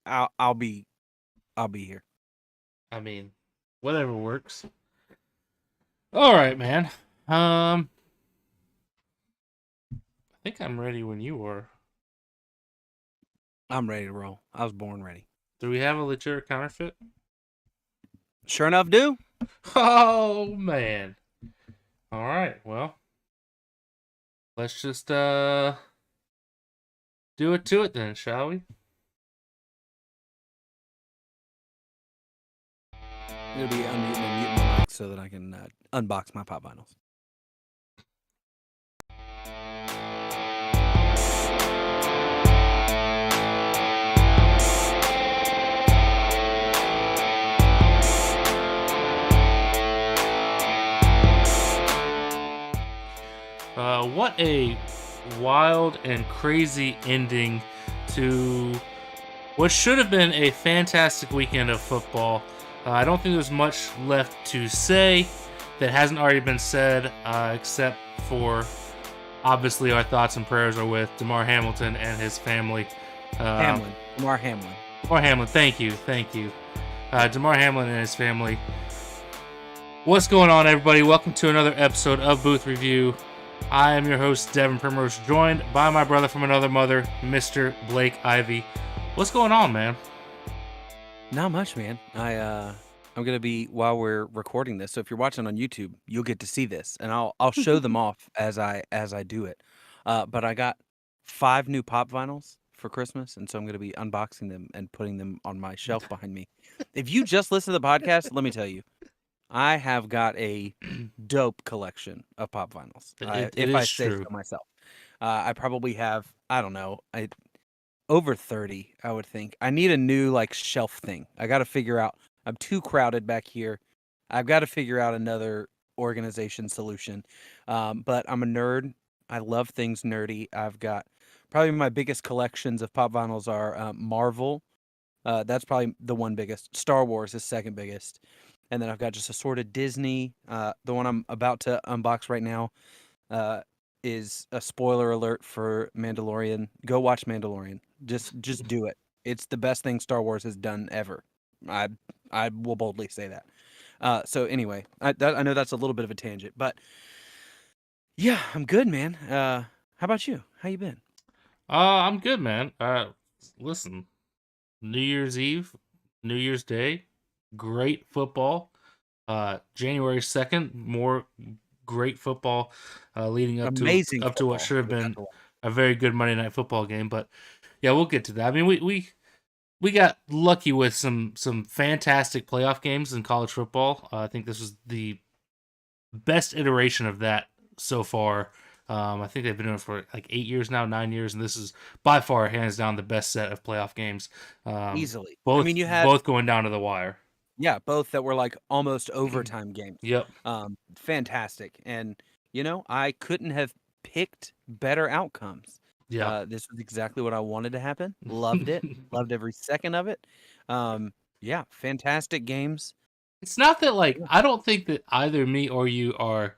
I'll be here. I mean, whatever works. All right, man. I think I'm ready when you are. I'm ready to roll. I was born ready. Do we have a legit counterfeit? Sure enough, do. Oh man. All right. Well, let's just do it to it then, shall we? It'll be unmuting and muting my mic so that I can unbox my pop vinyls. What a wild and crazy ending to what should have been a fantastic weekend of football. I don't think there's much left to say that hasn't already been said, except for obviously our thoughts and prayers are with Damar Hamilton and his family. Damar Hamlin. Damar Hamlin, thank you. Damar Hamlin and his family. What's going on, everybody? Welcome to another episode of Booth Review. I am your host, Devin Primrose, joined by my brother from another mother, Mr. Blake Ivy. What's going on, man? Not much, man. I'm gonna be while we're recording this. So if you're watching on YouTube, you'll get to see this, and I'll show them off as I do it. But I got 5 new pop vinyls for Christmas, and so I'm gonna be unboxing them and putting them on my shelf behind me. If you just listen to the podcast, let me tell you, I have got a dope collection of pop vinyls. If I say so myself, I probably have, I don't know, over 30, I would think. I need a new like shelf thing. I got to figure out. I'm too crowded back here. I've got to figure out another organization solution. But I'm a nerd. I love things nerdy. I've got probably my biggest collections of pop vinyls are Marvel. That's probably the one biggest. Star Wars is second biggest. And then I've got just assorted Disney. The one I'm about to unbox right now is a spoiler alert for Mandalorian. Go watch Mandalorian. Just do it. It's the best thing Star Wars has done ever. I will boldly say that. So anyway, I know that's a little bit of a tangent, but yeah, I'm good, man. How about you? How you been? I'm good, man. Listen, New Year's Eve, New Year's Day, great football. January 2nd, more great football, leading up Amazing to what football. should have been a very good Monday Night Football game. But yeah, we'll get to that. I mean, we got lucky with some fantastic playoff games in college football. I think this was the best iteration of that so far. I think they've been doing it for like 8 years now, 9 years, and this is by far, hands down, the best set of playoff games. Easily. Both, I mean, you had both going down to the wire. Yeah, both that were like almost overtime games. Yep. Fantastic. And I couldn't have picked better outcomes. Yeah. This was exactly what I wanted to happen. Loved it. Loved every second of it. Yeah, fantastic games. It's not that I don't think that either me or you are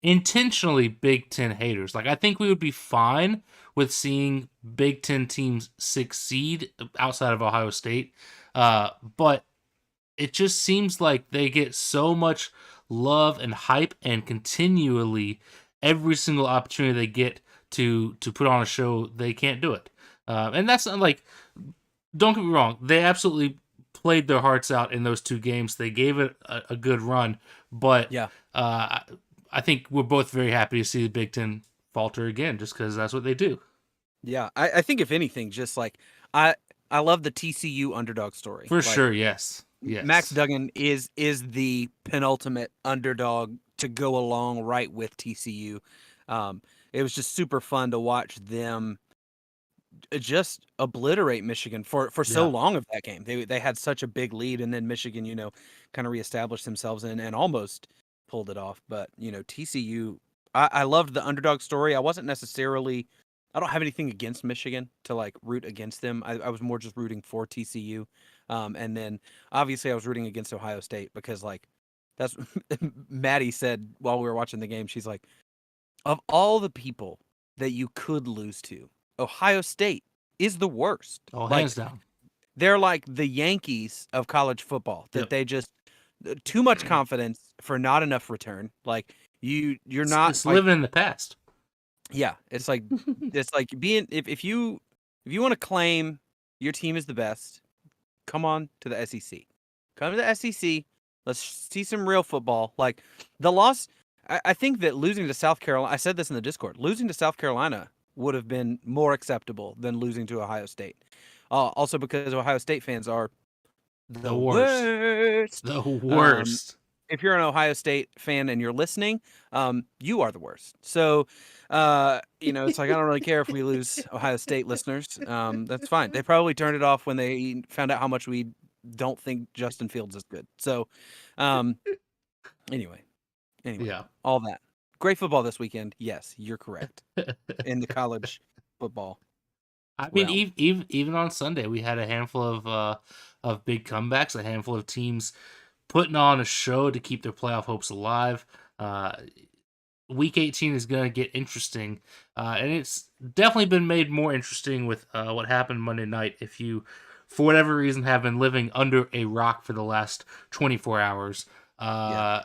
intentionally Big Ten haters. Like, I think we would be fine with seeing Big Ten teams succeed outside of Ohio State. But it just seems like they get so much love and hype, and continually every single opportunity they get to put on a show, they can't do it. And that's not like, don't get me wrong, they absolutely played their hearts out in those 2 games. They gave it a good run, but yeah, I think we're both very happy to see the Big Ten falter again, just because that's what they do. Yeah, I think if anything, just like I love the TCU underdog story. For sure, yes. Yes. Max Duggan is the penultimate underdog to go along right with TCU. It was just super fun to watch them just obliterate Michigan for so long of that game. They had such a big lead, and then Michigan, kind of reestablished themselves and almost pulled it off. But TCU, I loved the underdog story. I don't have anything against Michigan to like root against them. I was more just rooting for TCU. And then obviously I was rooting against Ohio State because like that's Maddie said while we were watching the game. She's like, of all the people that you could lose to, Ohio State is the worst. Oh, like, hands down. they're like the Yankees of college football. That Yep. they just too much confidence for not enough return. Like you're not It's like living in the past. yeah. It's like being if you want to claim your team is the best, come on to the SEC. Come to the SEC. Let's see some real football. Like the loss, I think that losing to South Carolina. I said this in the Discord. Losing to South Carolina would have been more acceptable than losing to Ohio State. Also because Ohio State fans are The the worst. worst. The worst. If you're an Ohio State fan and you're listening, you are the worst. So, it's like I don't really care if we lose Ohio State listeners. That's fine. They probably turned it off when they found out how much we don't think Justin Fields is good. So, um, anyway, Yeah. all that great football this weekend. Yes, you're correct in the college football. I mean, realm. even on Sunday, we had a handful of big comebacks, a handful of teams putting on a show to keep their playoff hopes alive. Week 18 is going to get interesting, and it's definitely been made more interesting with what happened Monday night. If you, for whatever reason, have been living under a rock for the last 24 hours, about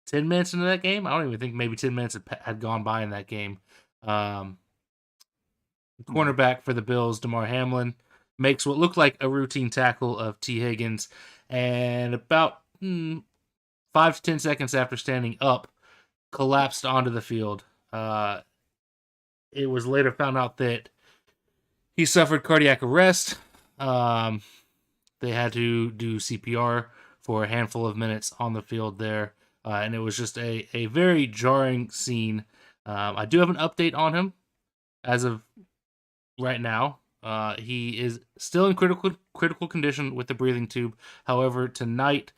10 minutes into that game, I don't even think maybe 10 minutes had gone by in that game. Cornerback for the Bills, Damar Hamlin, makes what looked like a routine tackle of T. Higgins, and about 5 to 10 seconds after standing up, collapsed onto the field. It was later found out that he suffered cardiac arrest. They had to do CPR for a handful of minutes on the field there, and it was just a very jarring scene. I do have an update on him as of right now. He is still in critical condition with the breathing tube. However, tonight,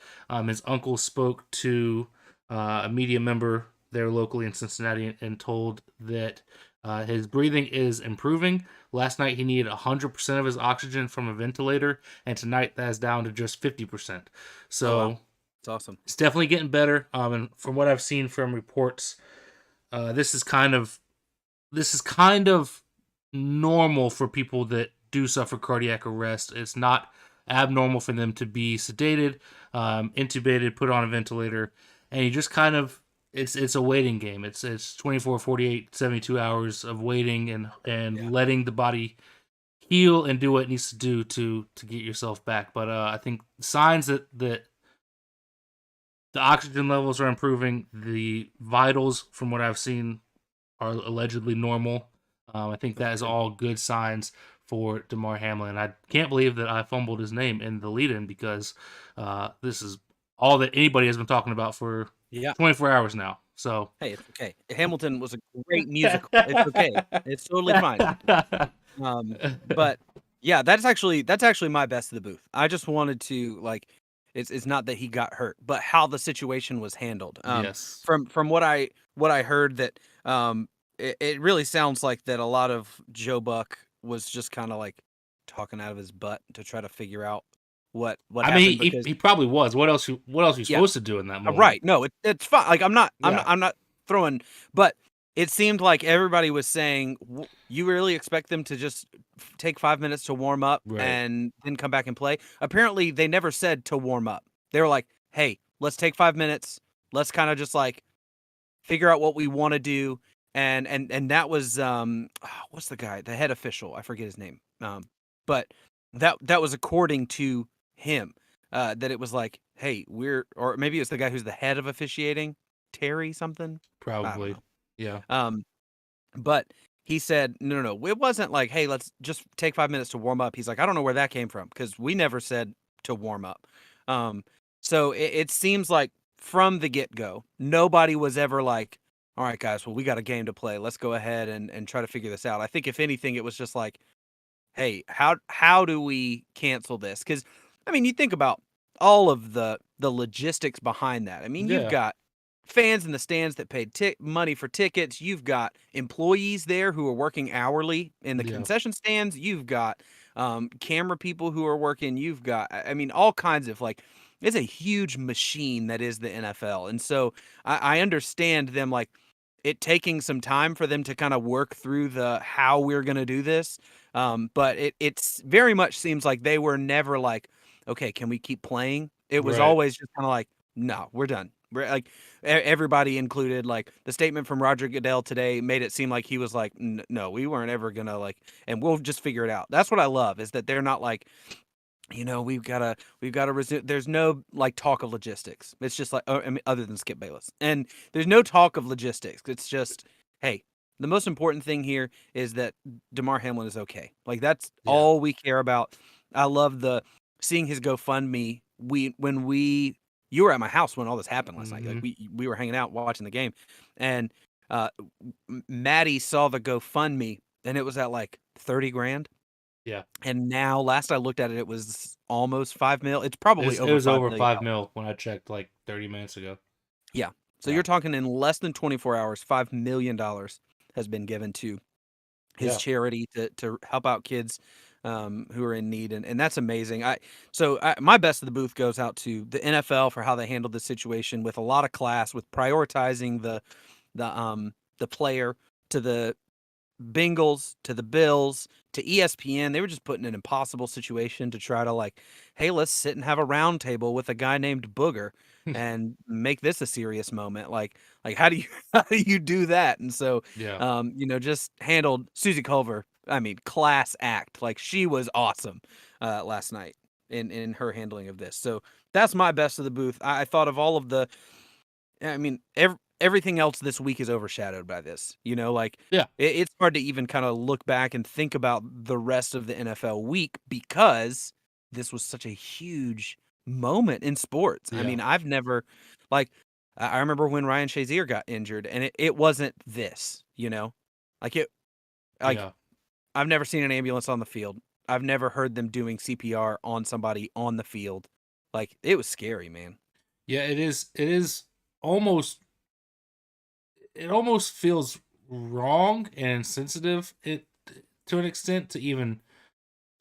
his uncle spoke to a media member there locally in Cincinnati and told that his breathing is improving. Last night, he needed 100% of his oxygen from a ventilator, and tonight that is down to just 50%. So, Oh, wow. It's awesome. It's definitely getting better. And from what I've seen from reports, this is kind of normal for people that do suffer cardiac arrest. It's not abnormal for them to be sedated, intubated, put on a ventilator, and you just kind of it's a waiting game. It's 24, 48, 72 hours of waiting and letting the body heal and do what it needs to do to get yourself back. But I think signs that the oxygen levels are improving, the vitals from what I've seen are allegedly normal. I think that is all good signs for Damar Hamlin. I can't believe that I fumbled his name in the lead-in because this is all that anybody has been talking about for 24 hours now. So hey, it's okay. Hamilton was a great musical. It's okay. It's totally fine. But yeah, that's actually my best of the booth. I just wanted to like, it's not that he got hurt, but how the situation was handled. Yes. From what I heard that it really sounds like that a lot of Joe Buck was just kind of like talking out of his butt to try to figure out what I happened. mean, he probably was. What else? What else are you supposed to do in that moment? Right? No, it's fine. Like I'm not throwing, but it seemed like everybody was saying, you really expect them to just take 5 minutes to warm up and then come back and play? Apparently, they never said to warm up. They were like, hey, let's take 5 minutes. Let's kind of just like figure out what we want to do. And that was, what's the guy, the head official? I forget his name. But that was according to him, that it was like, hey, or maybe it's the guy who's the head of officiating, Terry something. Probably. Yeah. But he said, no. It wasn't like, hey, let's just take 5 minutes to warm up. He's like, I don't know where that came from because we never said to warm up. So it seems like from the get-go, nobody was ever like, all right, guys, well, we got a game to play. Let's go ahead and try to figure this out. I think if anything, it was just like, hey, how do we cancel this? Because, I mean, you think about all of the logistics behind that. I mean, you've got fans in the stands that paid money for tickets. You've got employees there who are working hourly in the concession stands. You've got camera people who are working. You've got, I mean, all kinds of like, it's a huge machine that is the NFL. And so I understand them like it taking some time for them to kind of work through how we're going to do this. But it's very much seems like they were never like, okay, can we keep playing? It was Right. always just kind of like, no, we're done. We're like everybody included. Like the statement from Roger Goodell today made it seem like he was like, no, we weren't ever gonna like, and we'll just figure it out. That's what I love is that they're not like, we've gotta resume. There's no like talk of logistics. It's just like, I mean, other than Skip Bayless, and there's no talk of logistics. It's just, hey, the most important thing here is that Damar Hamlin is okay. Like that's Yeah. all we care about. I love the seeing his GoFundMe. When you were at my house when all this happened last night. Like Hmm. we were hanging out watching the game, and uh, Maddie saw the GoFundMe, and it was at like 30 grand. Yeah. And now, last I looked at it, it was almost 5 mil. It's probably It over was five over million 5 mil when I checked like 30 minutes ago. Yeah. So Yeah. you're talking in less than 24 hours, $5 million has been given to his Yeah. charity to help out kids who are in need, and that's amazing. My best of the booth goes out to the NFL for how they handled the situation with a lot of class, with prioritizing the player, to the Bengals, to the Bills, to ESPN. They were just put in an impossible situation to try to like, hey, let's sit and have a round table with a guy named Booger and make this a serious moment. Like how do you how do you do that? And so Yeah. just handled Susie Culver. I mean, class act. Like she was awesome last night in her handling of this. So that's my best of the booth. I thought of all of the I mean, everything else this week is overshadowed by this. Like Yeah. it's hard to even kind of look back and think about the rest of the NFL week because this was such a huge moment in sports. I Yeah. mean, I've never like I remember when Ryan Shazier got injured and it wasn't this. Like it like Yeah. I've never seen an ambulance on the field. I've never heard them doing CPR on somebody on the field. Like it was scary, man. Yeah. It is almost. It almost feels wrong and insensitive to an extent to even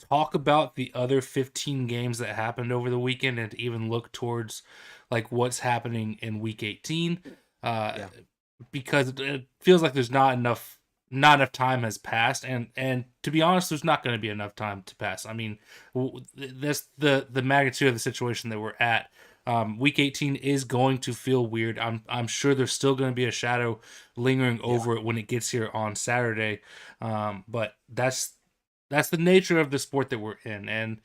talk about the other 15 games that happened over the weekend and to even look towards like what's happening in week 18 uh Yeah. because it feels like there's not enough time has passed, and to be honest, there's not going to be enough time to pass. I mean, that's the magnitude of the situation that we're at. Week 18 is going to feel weird. I'm sure there's still going to be a shadow lingering Yeah. over it when it gets here on Saturday, but that's the nature of the sport that we're in, and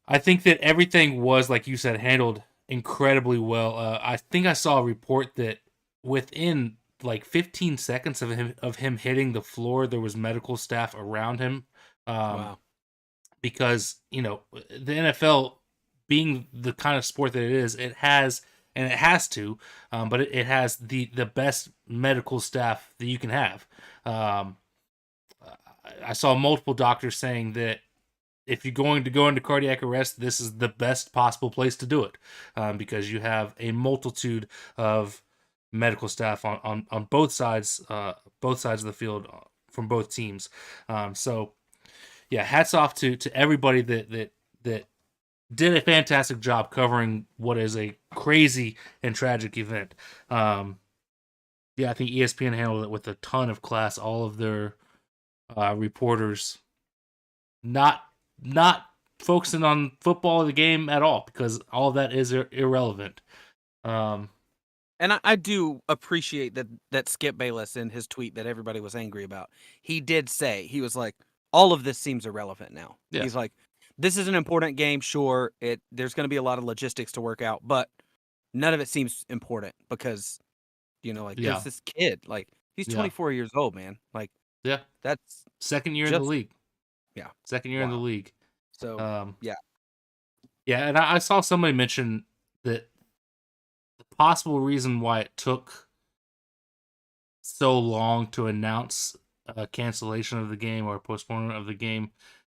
I think that everything was, like you said, handled incredibly well. I think I saw a report that within like 15 seconds of him hitting the floor, there was medical staff around him, um, Wow. because the NFL, being the kind of sport that it is, it has and it has to, but it has the best medical staff that you can have. Um, I saw multiple doctors saying that if you're going to go into cardiac arrest, this is the best possible place to do it, because you have a multitude of medical staff on both sides of the field, from both teams. So yeah, hats off to everybody that did a fantastic job covering what is a crazy and tragic event. Yeah, I think ESPN handled it with a ton of class. All of their reporters not not focusing on football or the game at all, because all of that is irrelevant. Um, And I do appreciate that Skip Bayless in his tweet that everybody was angry about. He did say he was like, all of this seems irrelevant now. yeah, He's like, this is an important game, sure. There's going to be a lot of logistics to work out, but none of it seems important because like yeah, there's this kid, like he's yeah, 24 years old, man. Like yeah. that's Second year in the just league. yeah, Second year in the wow. league. So Um, yeah, yeah, and I saw somebody mention that the possible reason why it took so long to announce a cancellation of the game or a postponement of the game,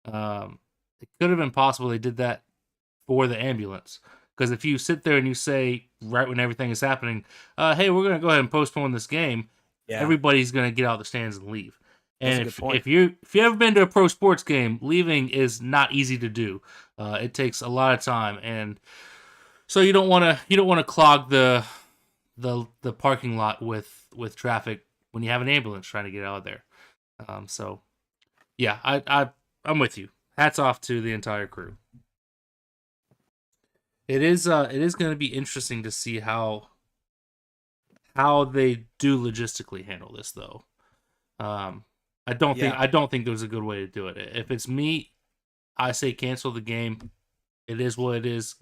um, it could have been possible they did that for the ambulance. Because if you sit there and you say right when everything is happening, "Hey, we're going to go ahead and postpone this game," yeah, everybody's going to get out the stands and leave. that's And a good if point. if you if you ever been to a pro sports game, leaving is not easy to do. It takes a lot of time, and so you don't want to clog the parking lot with traffic when you have an ambulance trying to get out of there. So Yeah, I'm with you. Hats off to the entire crew. It is going to be interesting to see how they do logistically handle this, though. Um, Yeah. I don't think there's a good way to do it. If it's me, I say cancel the game. It is what it is.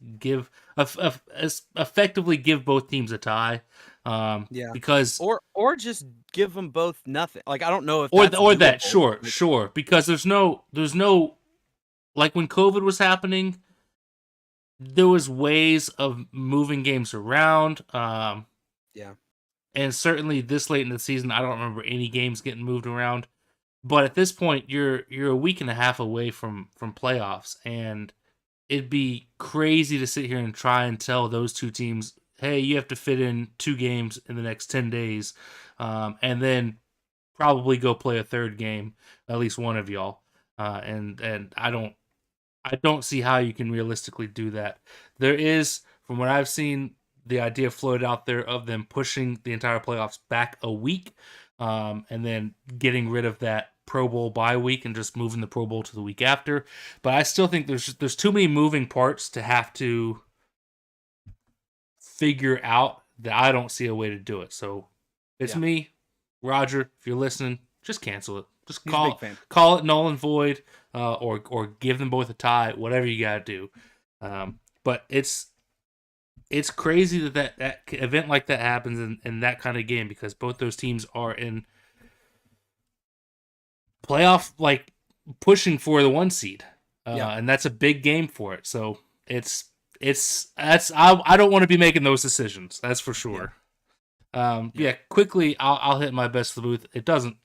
Effectively give both teams a tie, Yeah. because Or just give them both nothing. Like, I don't know if that's or that doable. sure Like, sure because there's no, like when COVID was happening, there was ways of moving games around. yeah. And certainly this late in the season, I don't remember any games getting moved around. But at this point, you're a week and a half away from playoffs, and it'd be crazy to sit here and try and tell those two teams, hey, you have to fit in 2 games in the next 10 days, and then probably go play a third game, at least one of y'all. And I don't see how you can realistically do that. There is, from what I've seen, the idea floated out there of them pushing the entire playoffs back a week, and then getting rid of that Pro Bowl bye week and just moving the Pro Bowl to the week after. But I still think there's too many moving parts to have to figure out that I don't see a way to do it. So it's Yeah. me, Roger. If you're listening, just cancel it. Just He's a big fan. call it null and void, or give them both a tie. Whatever you gotta do. But it's crazy that event like that happens in that kind of game, because both those teams are in playoff, like pushing for the 1 seed, and that's a big game for it. So I don't want to be making those decisions. That's for sure. Quickly, I'll hit my best of the booth. It doesn't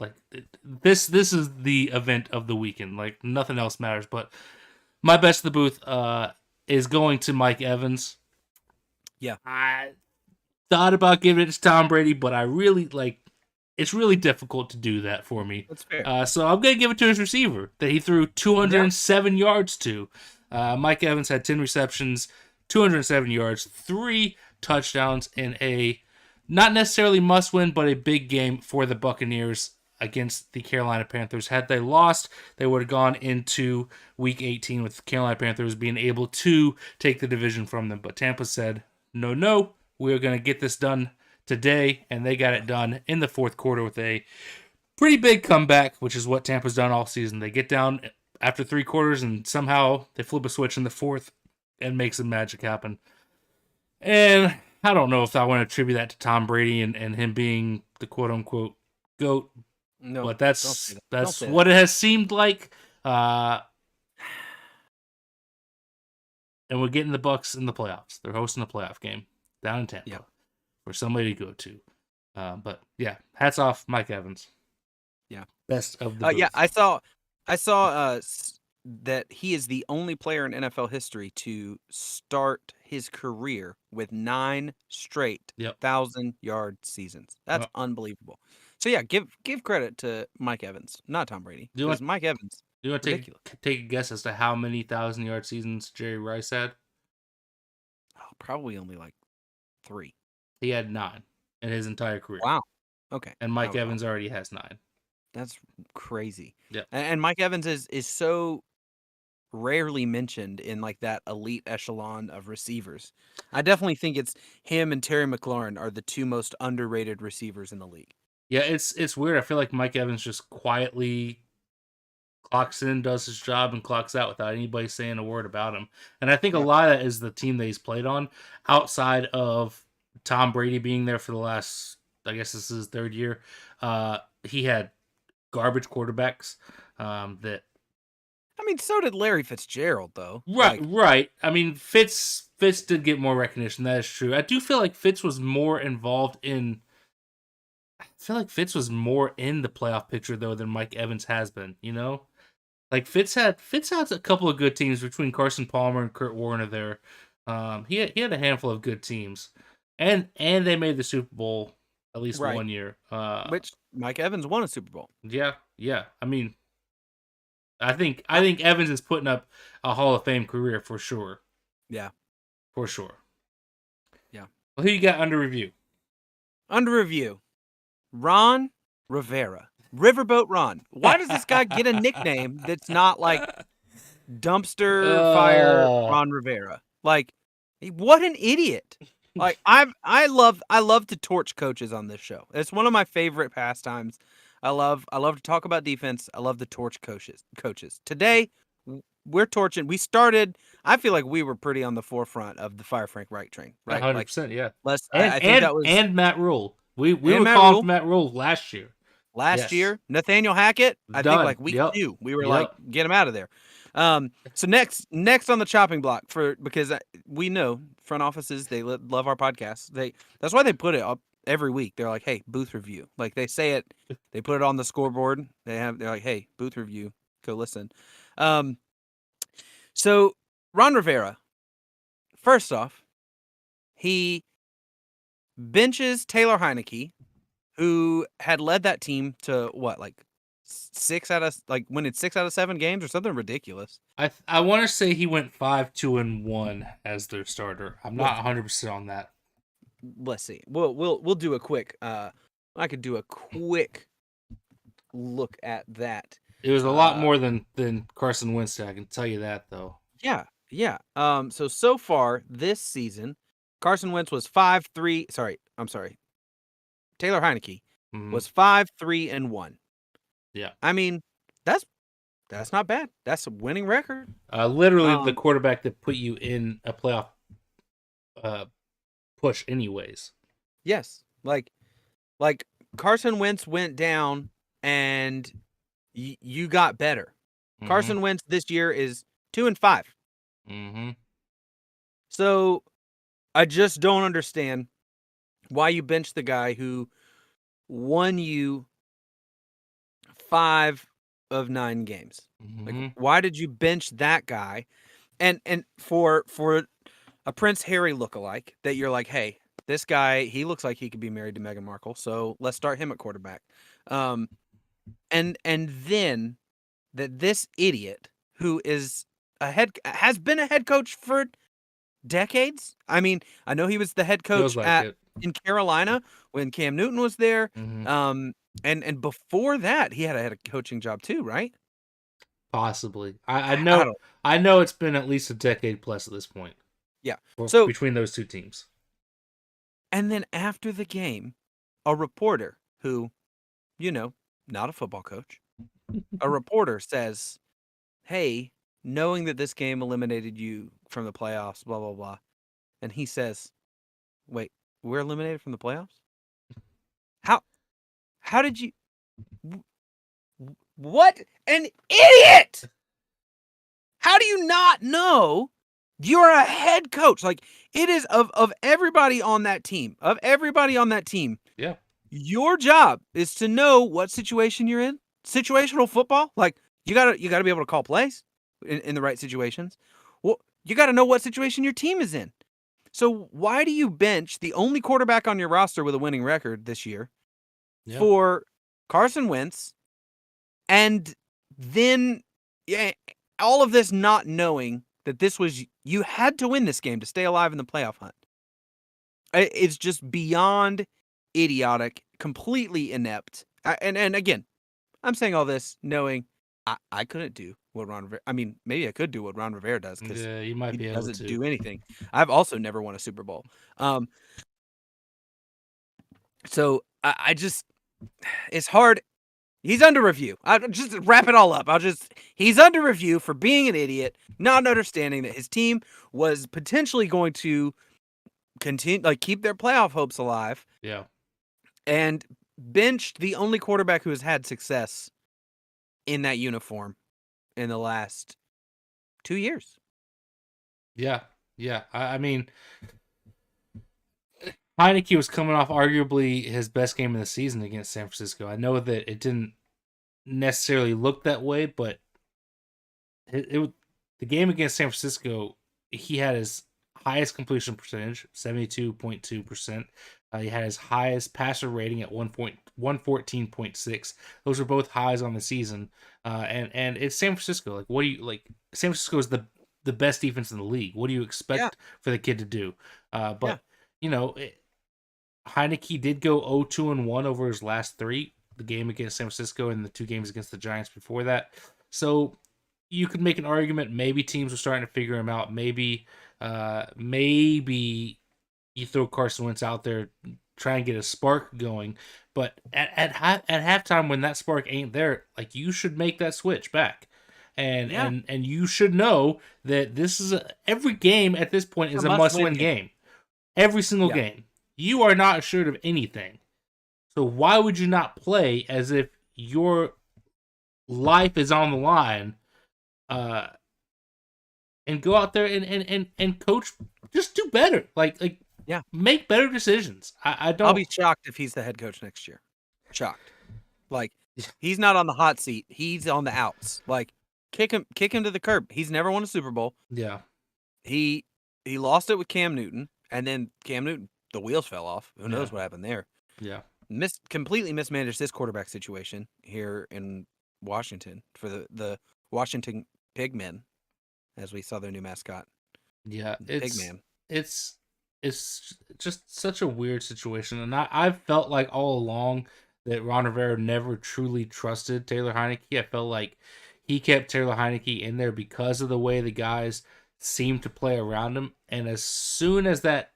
this is the event of the weekend. Like, nothing else matters. But my best of the booth is going to Mike Evans. Yeah. I thought about giving it to Tom Brady, but I really it's really difficult to do that for me. That's fair. So I'm going to give it to his receiver that he threw 207 yards to. Mike Evans had 10 receptions, 207 yards, 3 touchdowns in a not necessarily must win, but a big game for the Buccaneers against the Carolina Panthers. Had they lost, they would have gone into Week 18 with the Carolina Panthers being able to take the division from them. But Tampa said, no, we're going to get this done today, and they got it done in the fourth quarter with a pretty big comeback, which is what Tampa's done all season. They get down after 3 quarters, and somehow they flip a switch in the fourth and make some magic happen. And I don't know if I want to attribute that to Tom Brady and him being the quote-unquote GOAT, No, but don't say that. Don't that's say what that. it has seemed like. And we're getting the Bucks in the playoffs. They're hosting a playoff game down in Tampa for somebody to go to. But yeah, hats off, Mike Evans. Yeah, best of the booth. yeah. I saw that he is the only player in NFL history to start his career with 9 straight 1,000-yard seasons. That's unbelievable. So yeah, give credit to Mike Evans, not Tom Brady, because Mike Evans. Do you want to take a guess as to how many 1,000-yard seasons Jerry Rice had? Oh, probably only like 3. He had 9 in his entire career. Wow. Okay. And Mike Evans already has 9. That's crazy. Yeah. And Mike Evans is so rarely mentioned in like that elite echelon of receivers. I definitely think it's him and Terry McLaurin are the 2 most underrated receivers in the league. Yeah, it's weird. I feel like Mike Evans just quietly clocks in, does his job, and clocks out without anybody saying a word about him. And I think a lot of that is the team that he's played on, outside of Tom Brady being there for the last, I guess this is his 3rd year. He had garbage quarterbacks that. I mean, so did Larry Fitzgerald, though. Right. I mean, Fitz did get more recognition. That is true. I do feel like Fitz was more involved in. I feel like Fitz was more in the playoff picture though than Mike Evans has been. You know, like Fitz had a couple of good teams between Carson Palmer and Kurt Warner there. He had a handful of good teams, and they made the Super Bowl at least one year. Which Mike Evans won a Super Bowl. Yeah. I mean, I think Evans is putting up a Hall of Fame career for sure. Yeah. For sure. Yeah. Well, who you got under review? Under review, Ron Rivera. Riverboat Ron. Why does this guy get a nickname that's not like Dumpster Fire Uh, Ron Rivera? Like, what an idiot! Like, I love to torch coaches on this show. It's one of my favorite pastimes. I love to talk about defense. I love to torch coaches. Today, we're torching. We started. I feel like we were pretty on the forefront of the Fire Frank Reich train, right? Like, 100%, yeah. I think that was And Matt Rule. We were Matt calling Rule for Matt Rule last year. last Yes. year. Nathaniel Hackett. I think Done. like week Yep. 2, we were Yep. like, get him out of there. So next on the chopping block because we know front offices, they love our podcast. That's why they put it up every week. They're like, hey, booth review. Like they say it, they put it on the scoreboard. They're like, hey, booth review, go listen. So Ron Rivera, first off, he benches Taylor Heineke, who had led that team to what, like winning 6 out of 7 games or something ridiculous. I want to say he went 5-2-1 as their starter. I'm not 100% on that. Let's see. We'll do a quick. I could do a quick look at that. It was a lot more than Carson Wentz. I can tell you that though. Yeah. So far this season, Carson Wentz was 5-3. I'm sorry. Taylor Heineke was 5-3-1. Yeah. I mean, that's not bad. That's a winning record. Literally the quarterback that put you in a playoff push anyways. Yes. Like Carson Wentz went down and you got better. Mm-hmm. Carson Wentz this year is 2-5. Mm-hmm. So I just don't understand why you bench the guy who won you 5 of 9 games. Mm-hmm. Like, why did you bench that guy? And for a Prince Harry lookalike that you're like, hey, this guy, he looks like he could be married to Meghan Markle, so let's start him at quarterback. And then that this idiot who has been a head coach for decades. I mean, I know he was the head coach in Carolina when Cam Newton was there. Mm-hmm. And before that, he had a coaching job too, right? Possibly. I know it's been at least a decade plus at this point. Yeah. So between those two teams. And then after the game, a reporter who, not a football coach, a reporter says, hey, knowing that this game eliminated you from the playoffs, blah, blah, blah. And he says, wait, we're eliminated from the playoffs? How did you... What an idiot! How do you not know you're a head coach? Like, it is of everybody on that team. Yeah. Your job is to know what situation you're in. Situational football. Like, you gotta be able to call plays in the right situations. Well, you gotta know what situation your team is in. So why do you bench the only quarterback on your roster with a winning record this year for Carson Wentz? And then all of this not knowing that you had to win this game to stay alive in the playoff hunt. It's just beyond idiotic, completely inept. And again, I'm saying all this knowing I couldn't do what Ron Rivera. I mean, maybe I could do what Ron Rivera does because you might be able to. Doesn't do anything. I've also never won a Super Bowl. So I just, it's hard. He's under review. I'll just wrap it all up. He's under review for being an idiot, not understanding that his team was potentially going to continue, keep their playoff hopes alive. Yeah. And benched the only quarterback who has had success in that uniform in the last 2 years. Yeah. I mean, Heineke was coming off arguably his best game of the season against San Francisco. I know that it didn't necessarily look that way, but the game against San Francisco, he had his highest completion percentage, 72.2%. He had his highest passer rating at 114.6. Those were both highs on the season. And it's San Francisco. Like, what do you like? San Francisco is the best defense in the league. What do you expect for the kid to do? Heineke did go 0-2-1 over his last 3. the game against San Francisco and the 2 games against the Giants before that. So you could make an argument maybe teams are starting to figure him out. Maybe you throw Carson Wentz out there, try and get a spark going. But at halftime, when that spark ain't there, like, you should make that switch back, and Yeah. and you should know that this is every game at this point is a must-win game. Every single Yeah. game, you are not assured of anything. So why would you not play as if your life is on the line? And go out there and coach, just do better. Like Yeah. make better decisions. I don't. I'll be shocked if he's the head coach next year. Shocked. Like, he's not on the hot seat. He's on the outs. Like, kick him to the curb. He's never won a Super Bowl. Yeah. He lost it with Cam Newton, and then Cam Newton, the wheels fell off. Who knows what happened there? Yeah. Completely mismanaged this quarterback situation here in Washington for the Washington Pigmen, as we saw their new mascot. Yeah. Pigman. It's just such a weird situation, and I've felt like all along that Ron Rivera never truly trusted Taylor Heineke. I felt like he kept Taylor Heineke in there because of the way the guys seemed to play around him, and as soon as that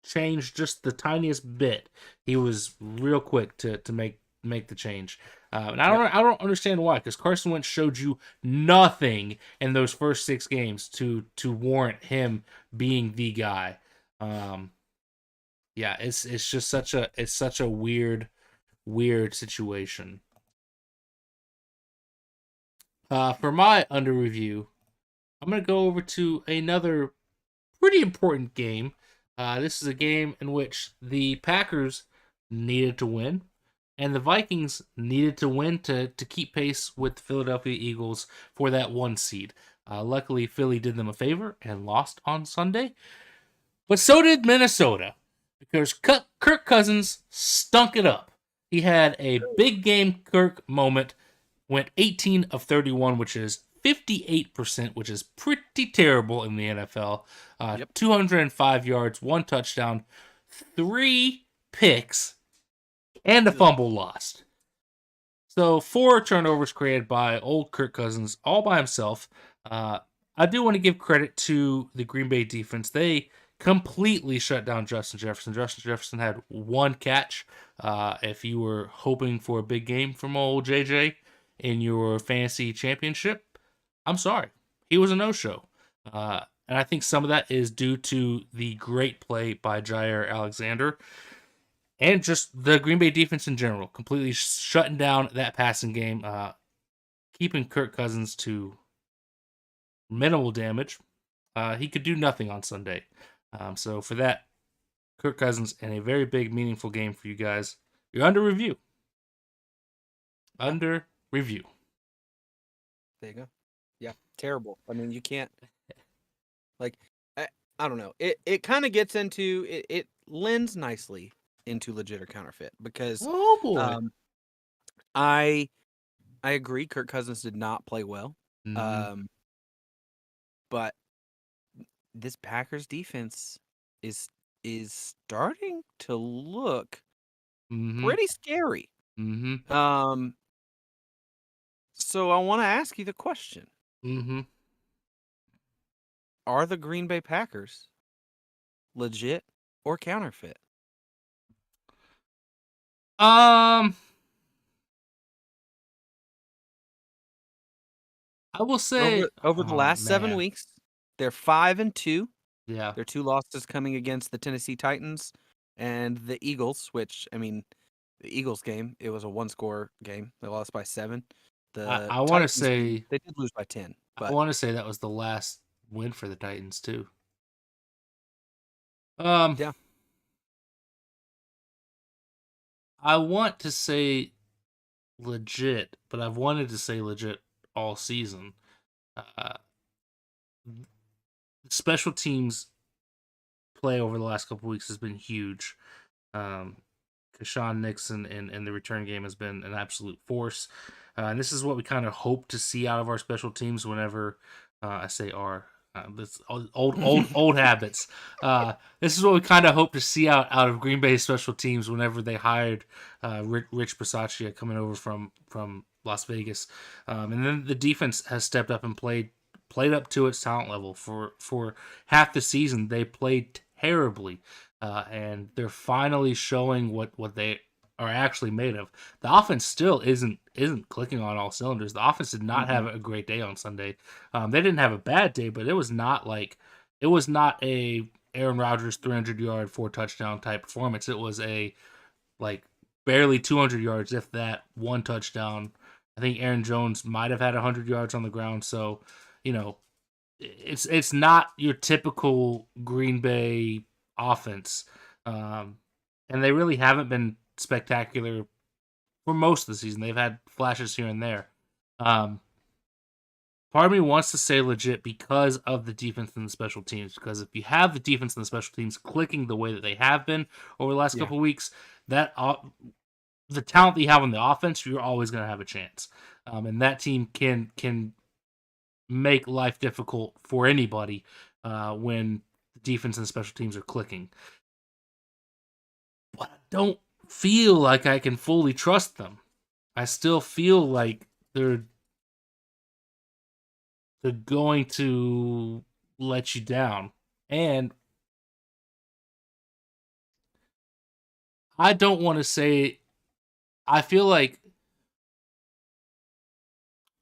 changed just the tiniest bit, he was real quick to make the change. And I don't understand why, because Carson Wentz showed you nothing in those first 6 games to warrant him being the guy. Yeah, it's just such a weird situation. For my under review, I'm gonna go over to another pretty important game. This is a game in which the Packers needed to win, and the Vikings needed to win to keep pace with the Philadelphia Eagles for that 1 seed. Luckily, Philly did them a favor and lost on Sunday. But so did Minnesota, because Kirk Cousins stunk it up. He had a big game Kirk moment, went 18 of 31, which is 58%, which is pretty terrible in the NFL. 205 yards, 1 touchdown, 3 picks, and a fumble lost. So 4 turnovers created by old Kirk Cousins all by himself. I do want to give credit to the Green Bay defense. They completely shut down Justin Jefferson. Justin Jefferson had 1 catch. If you were hoping for a big game from old JJ in your fantasy championship, I'm sorry. He was a no-show. And I think some of that is due to the great play by Jair Alexander and just the Green Bay defense in general, completely shutting down that passing game, keeping Kirk Cousins to minimal damage. He could do nothing on Sunday. So for that, Kirk Cousins in a very big, meaningful game for you guys. You're under review. Under review. There you go. Yeah, terrible. I mean, you can't, like, I don't know. It kind of gets into, it lends nicely into legit or counterfeit, because Oh boy. I agree Kirk Cousins did not play well. Mhm. But this Packers defense is starting to look Mhm. pretty scary. Mhm. So I want to ask you the question. Mhm. Are the Green Bay Packers legit or counterfeit? I will say Over the oh last 7 man. weeks, they're 5-2. Yeah. Their 2 losses coming against the Tennessee Titans and the Eagles, which, I mean, the Eagles game, it was a 1-score game. They lost by 7. The I want to Titans game, say they did lose by 10, I but want to say that was the last win for the Titans too. Um yeah. I want to say legit, but I've wanted to say legit all season. Uh Special teams play over the last couple weeks has been huge. Kashawn Nixon in the return game has been an absolute force. And this is what we kind of hope to see out of our special teams whenever I say our. This old habits. This is what we kind of hope to see out of Green Bay special teams whenever they hired Rich Bisaccia coming over from Las Vegas, and then the defense has stepped up and played up to its talent level for half the season. They played terribly, and they're finally showing what they are actually made of. The offense still isn't clicking on all cylinders. The offense did not have a great day on Sunday. They didn't have a bad day, but it was not a Aaron Rodgers 300-yard 4-touchdown type performance. It was a like barely 200 yards, if that, one touchdown. I think Aaron Jones might have had 100 yards on the ground. So, it's not your typical Green Bay offense, and they really haven't been spectacular for most of the season. They've had flashes here and there. Part of me wants to say legit because of the defense and the special teams. Because if you have the defense and the special teams clicking the way that they have been over the last couple of weeks, that the talent that you have on the offense, you're always going to have a chance. And that team can make life difficult for anybody when the defense and the special teams are clicking. But I don't feel like I can fully trust them. I still feel like they're going to let you down. And I don't want to say, I feel like,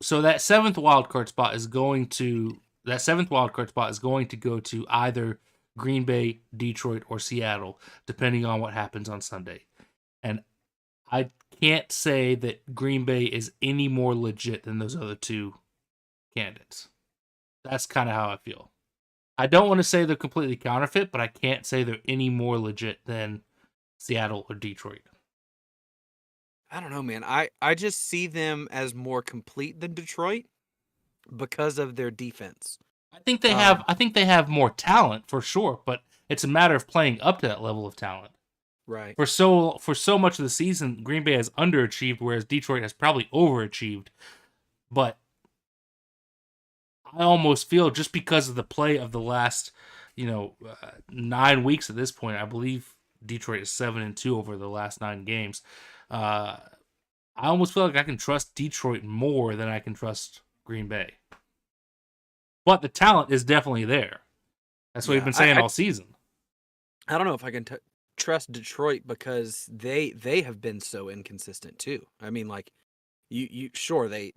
so that seventh wildcard spot is going to go to either Green Bay, Detroit, or Seattle, depending on what happens on Sunday. And I can't say that Green Bay is any more legit than those other two candidates. That's kind of how I feel. I don't want to say they're completely counterfeit, but I can't say they're any more legit than Seattle or Detroit. I don't know, man. I just see them as more complete than Detroit because of their defense. I think they have more talent for sure, but it's a matter of playing up to that level of talent. Right. For so much of the season, Green Bay has underachieved, whereas Detroit has probably overachieved. But I almost feel, just because of the play of the last, 9 weeks at this point, I believe Detroit is 7-2 over the last 9 games. I almost feel like I can trust Detroit more than I can trust Green Bay. But the talent is definitely there. That's what we've been saying all season. I don't know if I can trust Detroit because they have been so inconsistent too. I mean, like, you sure they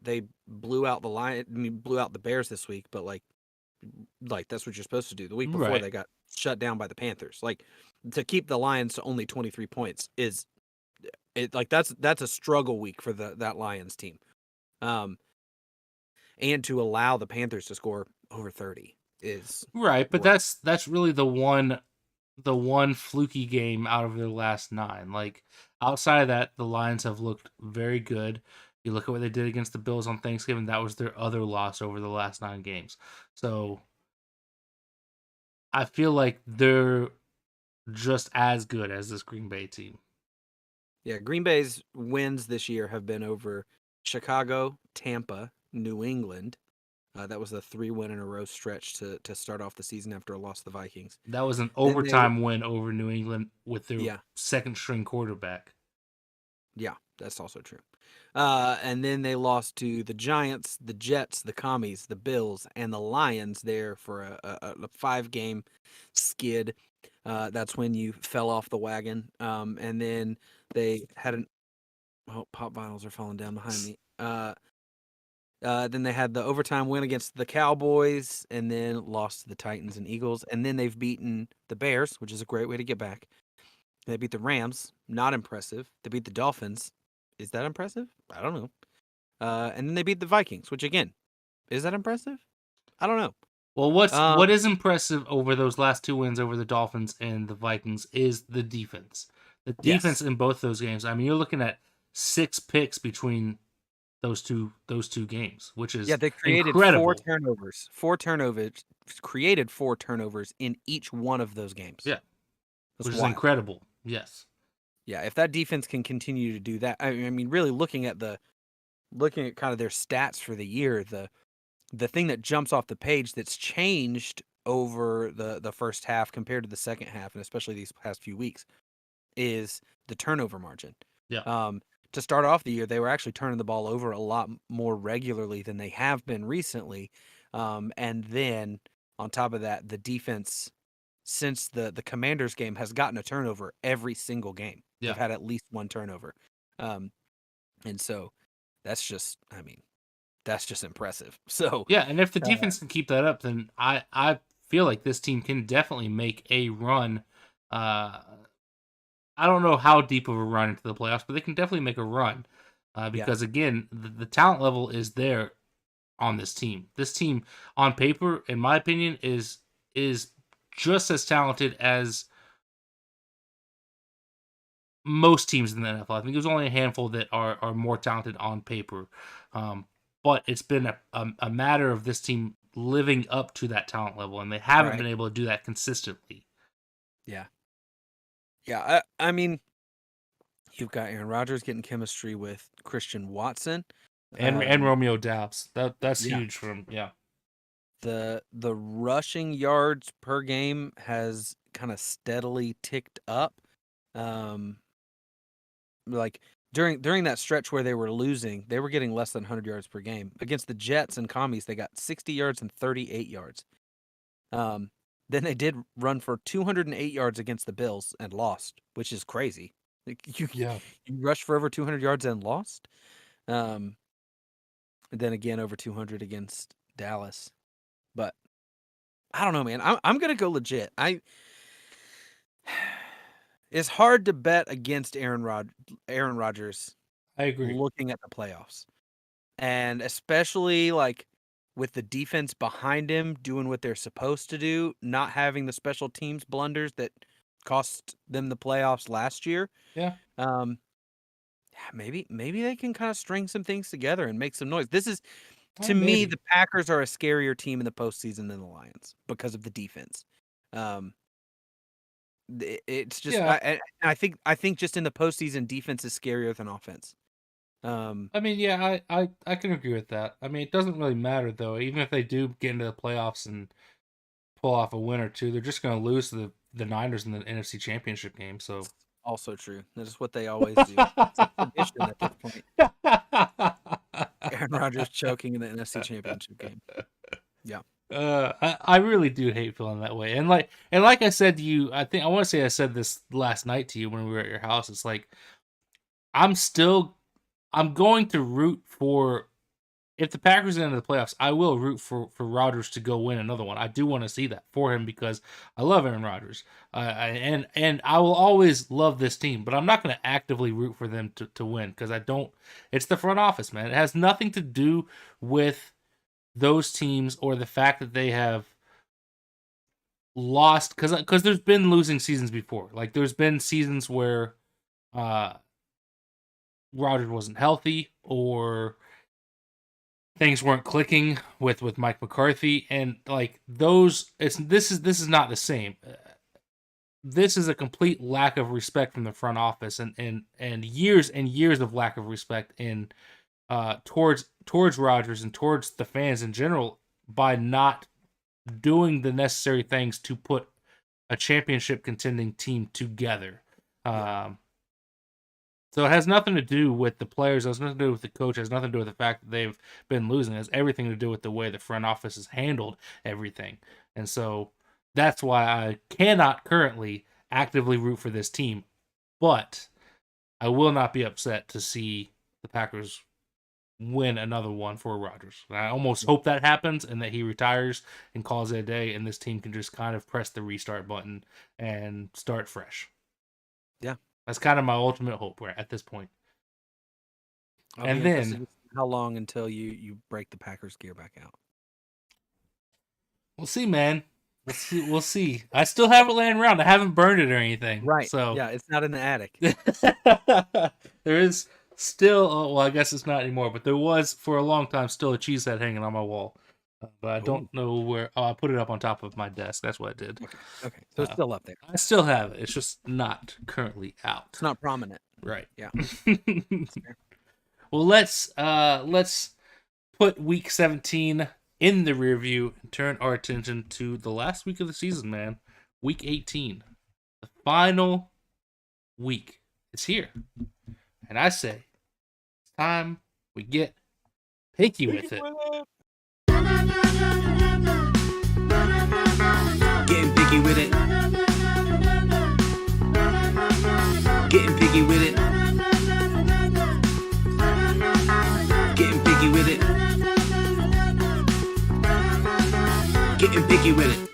blew out blew out the Bears this week, but like that's what you're supposed to do. The week before they got shut down by the Panthers. Like, to keep the Lions to only 23 points is that's a struggle week for that Lions team. And to allow the Panthers to score over 30 is right, but that's really the one fluky game out of their last 9. Like, outside of that, the Lions have looked very good. You look at what they did against the Bills on Thanksgiving, that was their other loss over the last 9 games. So I feel like they're just as good as this Green Bay team. Yeah, Green Bay's wins this year have been over Chicago, Tampa, New England. That was a 3-win-in-a-row stretch to start off the season after a loss to the Vikings. That was an overtime win over New England with their second-string quarterback. Yeah, that's also true. And then they lost to the Giants, the Jets, the Commies, the Bills, and the Lions there for a 5-game skid. That's when you fell off the wagon. And then they had pop vinyls are falling down behind me. Then they had the overtime win against the Cowboys, and then lost to the Titans and Eagles. And then they've beaten the Bears, which is a great way to get back. They beat the Rams, not impressive. They beat the Dolphins. Is that impressive? I don't know. And then they beat the Vikings, which, again, is that impressive? I don't know. Well, what is impressive over those last 2 wins over the Dolphins and the Vikings is the defense. The defense in both those games. I mean, you're looking at 6 picks between those two games, which is they created incredible. 4 turnovers. 4 turnovers, created 4 turnovers in each one of those games. Yeah, which is incredible. Yes. Yeah, if that defense can continue to do that, I mean, really looking at kind of their stats for the year, the the thing that jumps off the page that's changed over the first half compared to the second half, and especially these past few weeks, is the turnover margin. Yeah. To start off the year, they were actually turning the ball over a lot more regularly than they have been recently. And then on top of that, the defense since the Commanders game has gotten a turnover every single game. Yeah. They've had at least one turnover. And so that's just, I mean, that's just impressive. So Yeah, and if the defense can keep that up, then I feel like this team can definitely make a run. I don't know how deep of a run into the playoffs, but they can definitely make a run because again, the talent level is there on this team. This team, on paper, in my opinion, is just as talented as most teams in the NFL. I think there's only a handful that are more talented on paper, but it's been a matter of this team living up to that talent level, and they haven't been able to do that consistently. Yeah. Yeah, I mean, you've got Aaron Rodgers getting chemistry with Christian Watson. And Romeo Doubs. That's huge for him. Yeah. The rushing yards per game has kind of steadily ticked up. Like during that stretch where they were losing, they were getting less than 100 yards per game. Against the Jets and Commies, they got 60 yards and 38 yards. Then they did run for 208 yards against the Bills and lost, which is crazy. Like you rushed for over 200 yards and lost. And then again over 200 against Dallas. But I don't know, man. I'm gonna go legit. It's hard to bet against Aaron Rodgers. I agree. Looking at the playoffs, and especially like with the defense behind him doing what they're supposed to do, not having the special teams blunders that cost them the playoffs last year. Yeah. Maybe they can kind of string some things together and make some noise. This is, to me, the Packers are a scarier team in the postseason than the Lions because of the defense. It's just I think just in the postseason, defense is scarier than offense. I mean, yeah, I can agree with that. I mean, it doesn't really matter though. Even if they do get into the playoffs and pull off a win or two, they're just going to lose to the Niners in the NFC Championship game. So also true. That is what they always do. It's a tradition at this point. Aaron Rodgers choking in the NFC Championship game. Yeah. I really do hate feeling that way. And like I said to you, I want to say I said this last night to you when we were at your house. It's like I'm going to root for, if the Packers get into the playoffs, I will root for Rodgers to go win another one. I do want to see that for him because I love Aaron Rodgers. And I will always love this team, but I'm not going to actively root for them to win because I don't. It's the front office, man. It has nothing to do with those teams or the fact that they have lost, because there's been losing seasons before. Like there's been seasons where Rodgers wasn't healthy or things weren't clicking with Mike McCarthy, and like those, this is not the same. This is a complete lack of respect from the front office, and years and years of lack of respect in towards Rodgers and towards the fans in general by not doing the necessary things to put a championship contending team together. So it has nothing to do with the players. It has nothing to do with the coach. It has nothing to do with the fact that they've been losing. It has everything to do with the way the front office has handled everything. And so that's why I cannot currently actively root for this team. But I will not be upset to see the Packers win another one for Rodgers. I almost hope that happens and that he retires and calls it a day and this team can just kind of press the restart button and start fresh. Yeah. That's kind of my ultimate hope at this point. And then how long until you break the Packers gear back out? We'll see, man. We'll see. I still have it laying around. I haven't burned it or anything. Right. So yeah, it's not in the attic. There is still, well, I guess it's not anymore, but there was for a long time still a cheese head hanging on my wall. But I don't know where. Oh, I put it up on top of my desk. That's what I did. Okay. So it's still up there. I still have it. It's just not currently out. It's not prominent. Right. Yeah. Well, let's put week 17 in the rear view and turn our attention to the last week of the season, man. Week 18. The final week. It's here. And I say, it's time we get picky with it. Getting picky with it. Getting picky with it. Getting picky with it. Getting picky with it.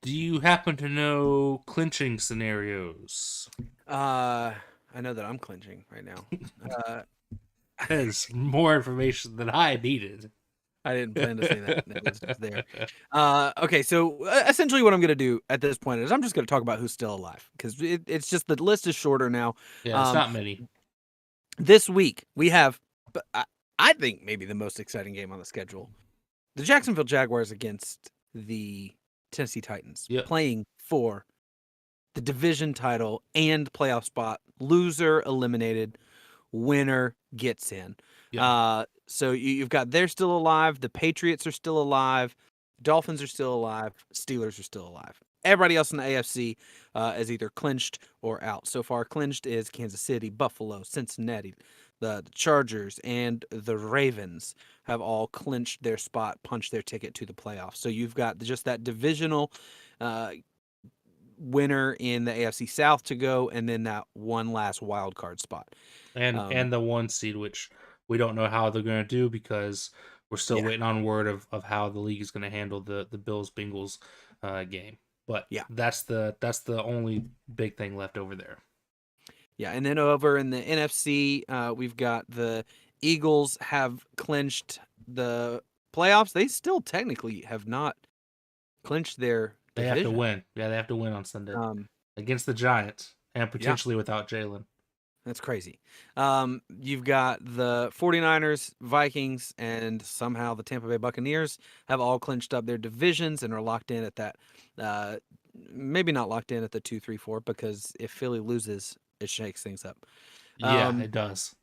Do you happen to know clinching scenarios? I know that I'm clinching right now. That is more information than I needed. I didn't plan to say that. It was just there. Okay, so essentially what I'm going to do at this point is I'm just going to talk about who's still alive because it's just the list is shorter now. Yeah, it's not many. This week we have, I think, maybe the most exciting game on the schedule. The Jacksonville Jaguars against the Tennessee Titans, playing for the division title and playoff spot. Loser eliminated, winner gets in. So you've got they're still alive. The Patriots are still alive. Dolphins are still alive. Steelers are still alive. Everybody else in the AFC is either clinched or out. So far, clinched is Kansas City, Buffalo, Cincinnati, the Chargers, and the Ravens have all clinched their spot, punched their ticket to the playoffs. So you've got just that divisional winner in the AFC South to go, and then that one last wild card spot. And the 1 seed, which we don't know how they're going to do because we're still waiting on word of how the league is going to handle the Bills-Bengals game. But that's the only big thing left over there. Yeah, and then over in the NFC, we've got the Eagles have clinched the playoffs. They still technically have not clinched their division. They have to win. Yeah, they have to win on Sunday against the Giants and potentially without Jalen. That's crazy. You've got the 49ers, Vikings, and somehow the Tampa Bay Buccaneers have all clinched up their divisions and are locked in at that. Maybe not locked in at the 2, 3, 4 because if Philly loses, it shakes things up. Yeah, it does.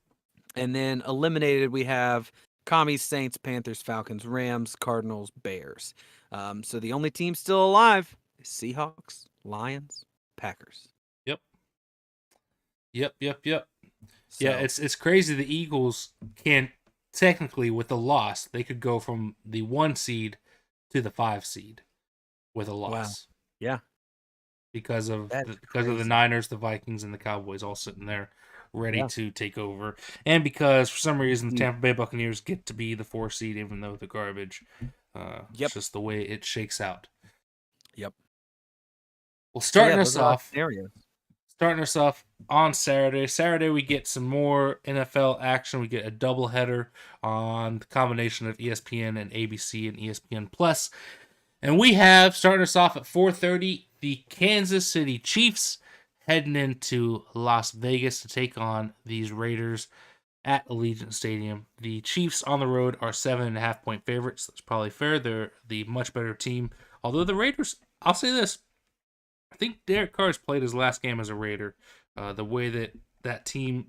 And then eliminated, we have Commies, Saints, Panthers, Falcons, Rams, Cardinals, Bears. So the only team still alive is Seahawks, Lions, Packers. Yep. So, Yeah, it's crazy. The Eagles can technically, with a loss, they could go from the 1 seed to the 5 seed with a loss. Wow. Yeah. Because of the Niners, the Vikings, and the Cowboys all sitting there ready to take over, and because for some reason the Tampa Bay Buccaneers get to be the 4 seed, even though they're garbage. It's just the way it shakes out. Yep. Well, starting us off on Saturday. Saturday, we get some more NFL action. We get a doubleheader on the combination of ESPN and ABC and ESPN Plus. And we have, starting us off at 4:30, the Kansas City Chiefs heading into Las Vegas to take on these Raiders at Allegiant Stadium. The Chiefs on the road are 7.5-point favorites. That's probably fair. They're the much better team. Although the Raiders, I'll say this, I think Derek Carr has played his last game as a Raider. The way that team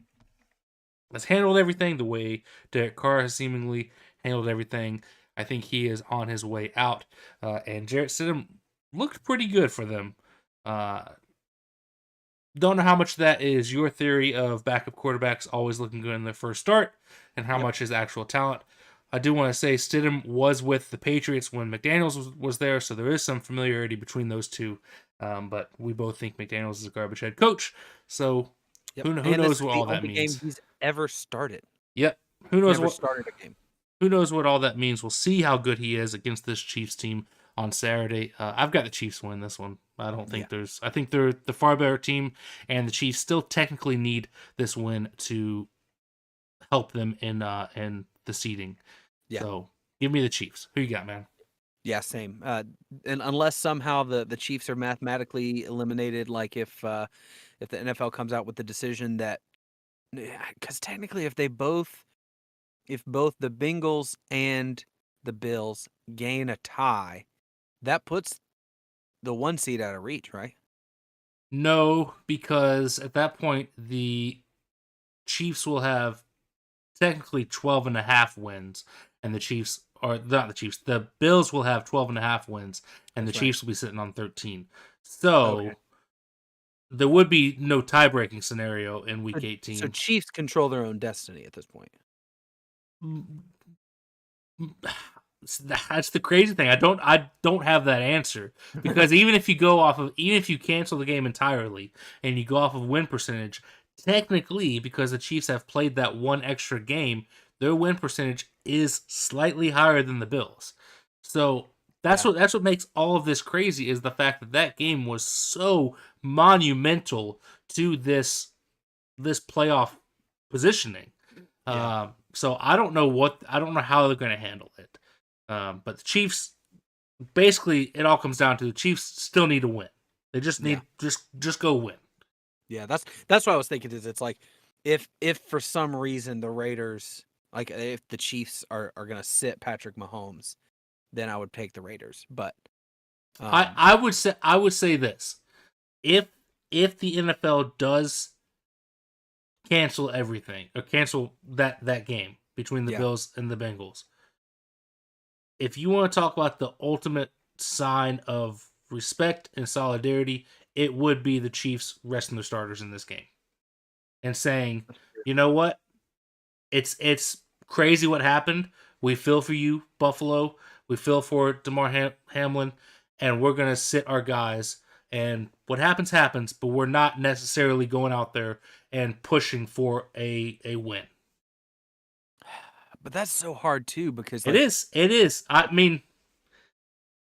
has handled everything, the way Derek Carr has seemingly handled everything, I think he is on his way out. And Jarrett Stidham looked pretty good for them. Don't know how much that is your theory of backup quarterbacks always looking good in their first start and how much is actual talent. I do want to say Stidham was with the Patriots when McDaniels was there, so there is some familiarity between those two. But we both think McDaniels is a garbage head coach. So who knows what all that means? Game he's ever started. Yep. Who knows Never what started a game. Who knows what all that means? We'll see how good he is against this Chiefs team on Saturday. I've got the Chiefs win this one. I don't think I think they're the far better team, and the Chiefs still technically need this win to help them in the seeding. Yeah. So give me the Chiefs. Who you got, man? Yeah, same. And unless somehow the Chiefs are mathematically eliminated, like if the NFL comes out with the decision that, because technically if both the Bengals and the Bills gain a tie, that puts the 1 seed out of reach, right? No, because at that point the Chiefs will have technically 12 and a half wins, and the Chiefs, or not the Chiefs, the Bills will have 12 and a half wins, and the That's right. Chiefs will be sitting on 13. Okay. So there would be no tie-breaking scenario in Week So 18. Chiefs control their own destiny at this point. That's the crazy thing. I don't have that answer, because even if you cancel the game entirely and you go off of win percentage, technically, because the Chiefs have played that one extra game, their win percentage is slightly higher than the Bills. So Yeah. that's what makes all of this crazy, is the fact that that game was so monumental to this playoff positioning. Yeah. So I don't know how they're going to handle it. But the Chiefs, basically, it all comes down to the Chiefs still need to win. They just Yeah. need just go win. Yeah. That's what I was thinking. Is it's like if for some reason the Raiders, like if the Chiefs are gonna sit Patrick Mahomes, then I would take the Raiders. But I would say this: if the NFL does cancel everything, or cancel that game between the yeah. Bills and the Bengals, if you want to talk about the ultimate sign of respect and solidarity, it would be the Chiefs resting their starters in this game and saying, you know what, it's crazy what happened. We feel for you, Buffalo. We feel for Damar Hamlin, and we're gonna sit our guys. And what happens happens, but we're not necessarily going out there and pushing for a win. But that's so hard too because It like is. It is. I mean,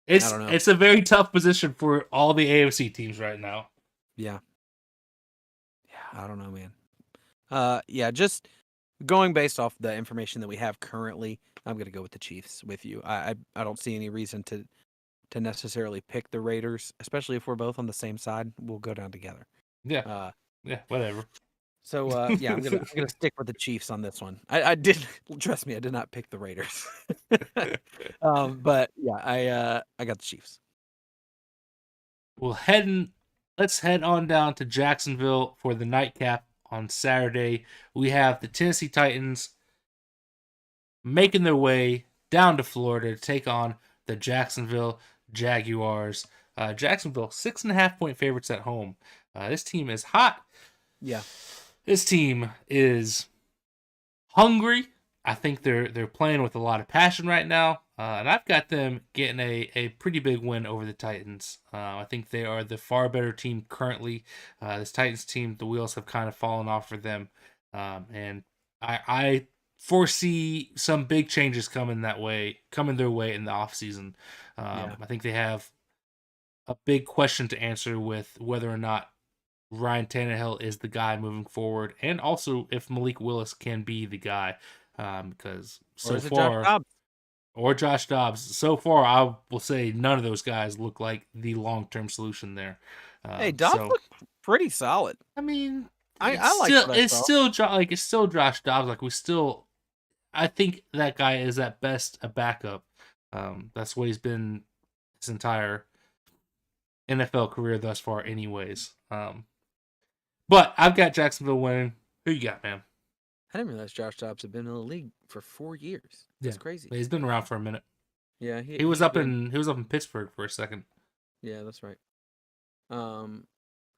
I don't know. it's a very tough position for all the AFC teams right now. Yeah. Yeah. I don't know, man. Yeah. Just going based off the information that we have currently, I'm gonna go with the Chiefs with you. I don't see any reason to necessarily pick the Raiders, especially if we're both on the same side. We'll go down together. Yeah. Uh, Yeah. Whatever. so yeah, I'm gonna stick with the Chiefs on this one. I did trust me, I did not pick the Raiders. But yeah, I got the Chiefs. Well, let's head on down to Jacksonville for the nightcap on Saturday. We have the Tennessee Titans making their way down to Florida to take on the Jacksonville Jaguars. Jacksonville 6.5 point favorites at home. This team is hot. Yeah, This team is hungry. I think they're playing with a lot of passion right now, and I've got them getting a pretty big win over the Titans. I think they are the far better team currently. This Titans team, the wheels have kind of fallen off for them, and I foresee some big changes coming their way in the offseason. yeah. I think they have a big question to answer with whether or not Ryan Tannehill is the guy moving forward, and also if Malik Willis can be the guy, because Or so is it Josh far, Dobbs? or Josh Dobbs, so far I will say none of those guys look like the long term solution there. Hey, Dobbs So looked pretty solid. I mean, I liked what I it's saw. still it's still Josh Dobbs. Like I think that guy is at best a backup. That's what he's been his entire NFL career thus far, anyways. But I've got Jacksonville winning. Who you got, man? I didn't realize Josh Dobbs had been in the league for 4 years. Yeah, That's crazy. he's been around for a minute. Yeah, He was he's up good. in Pittsburgh for a second. Yeah, that's right. Um,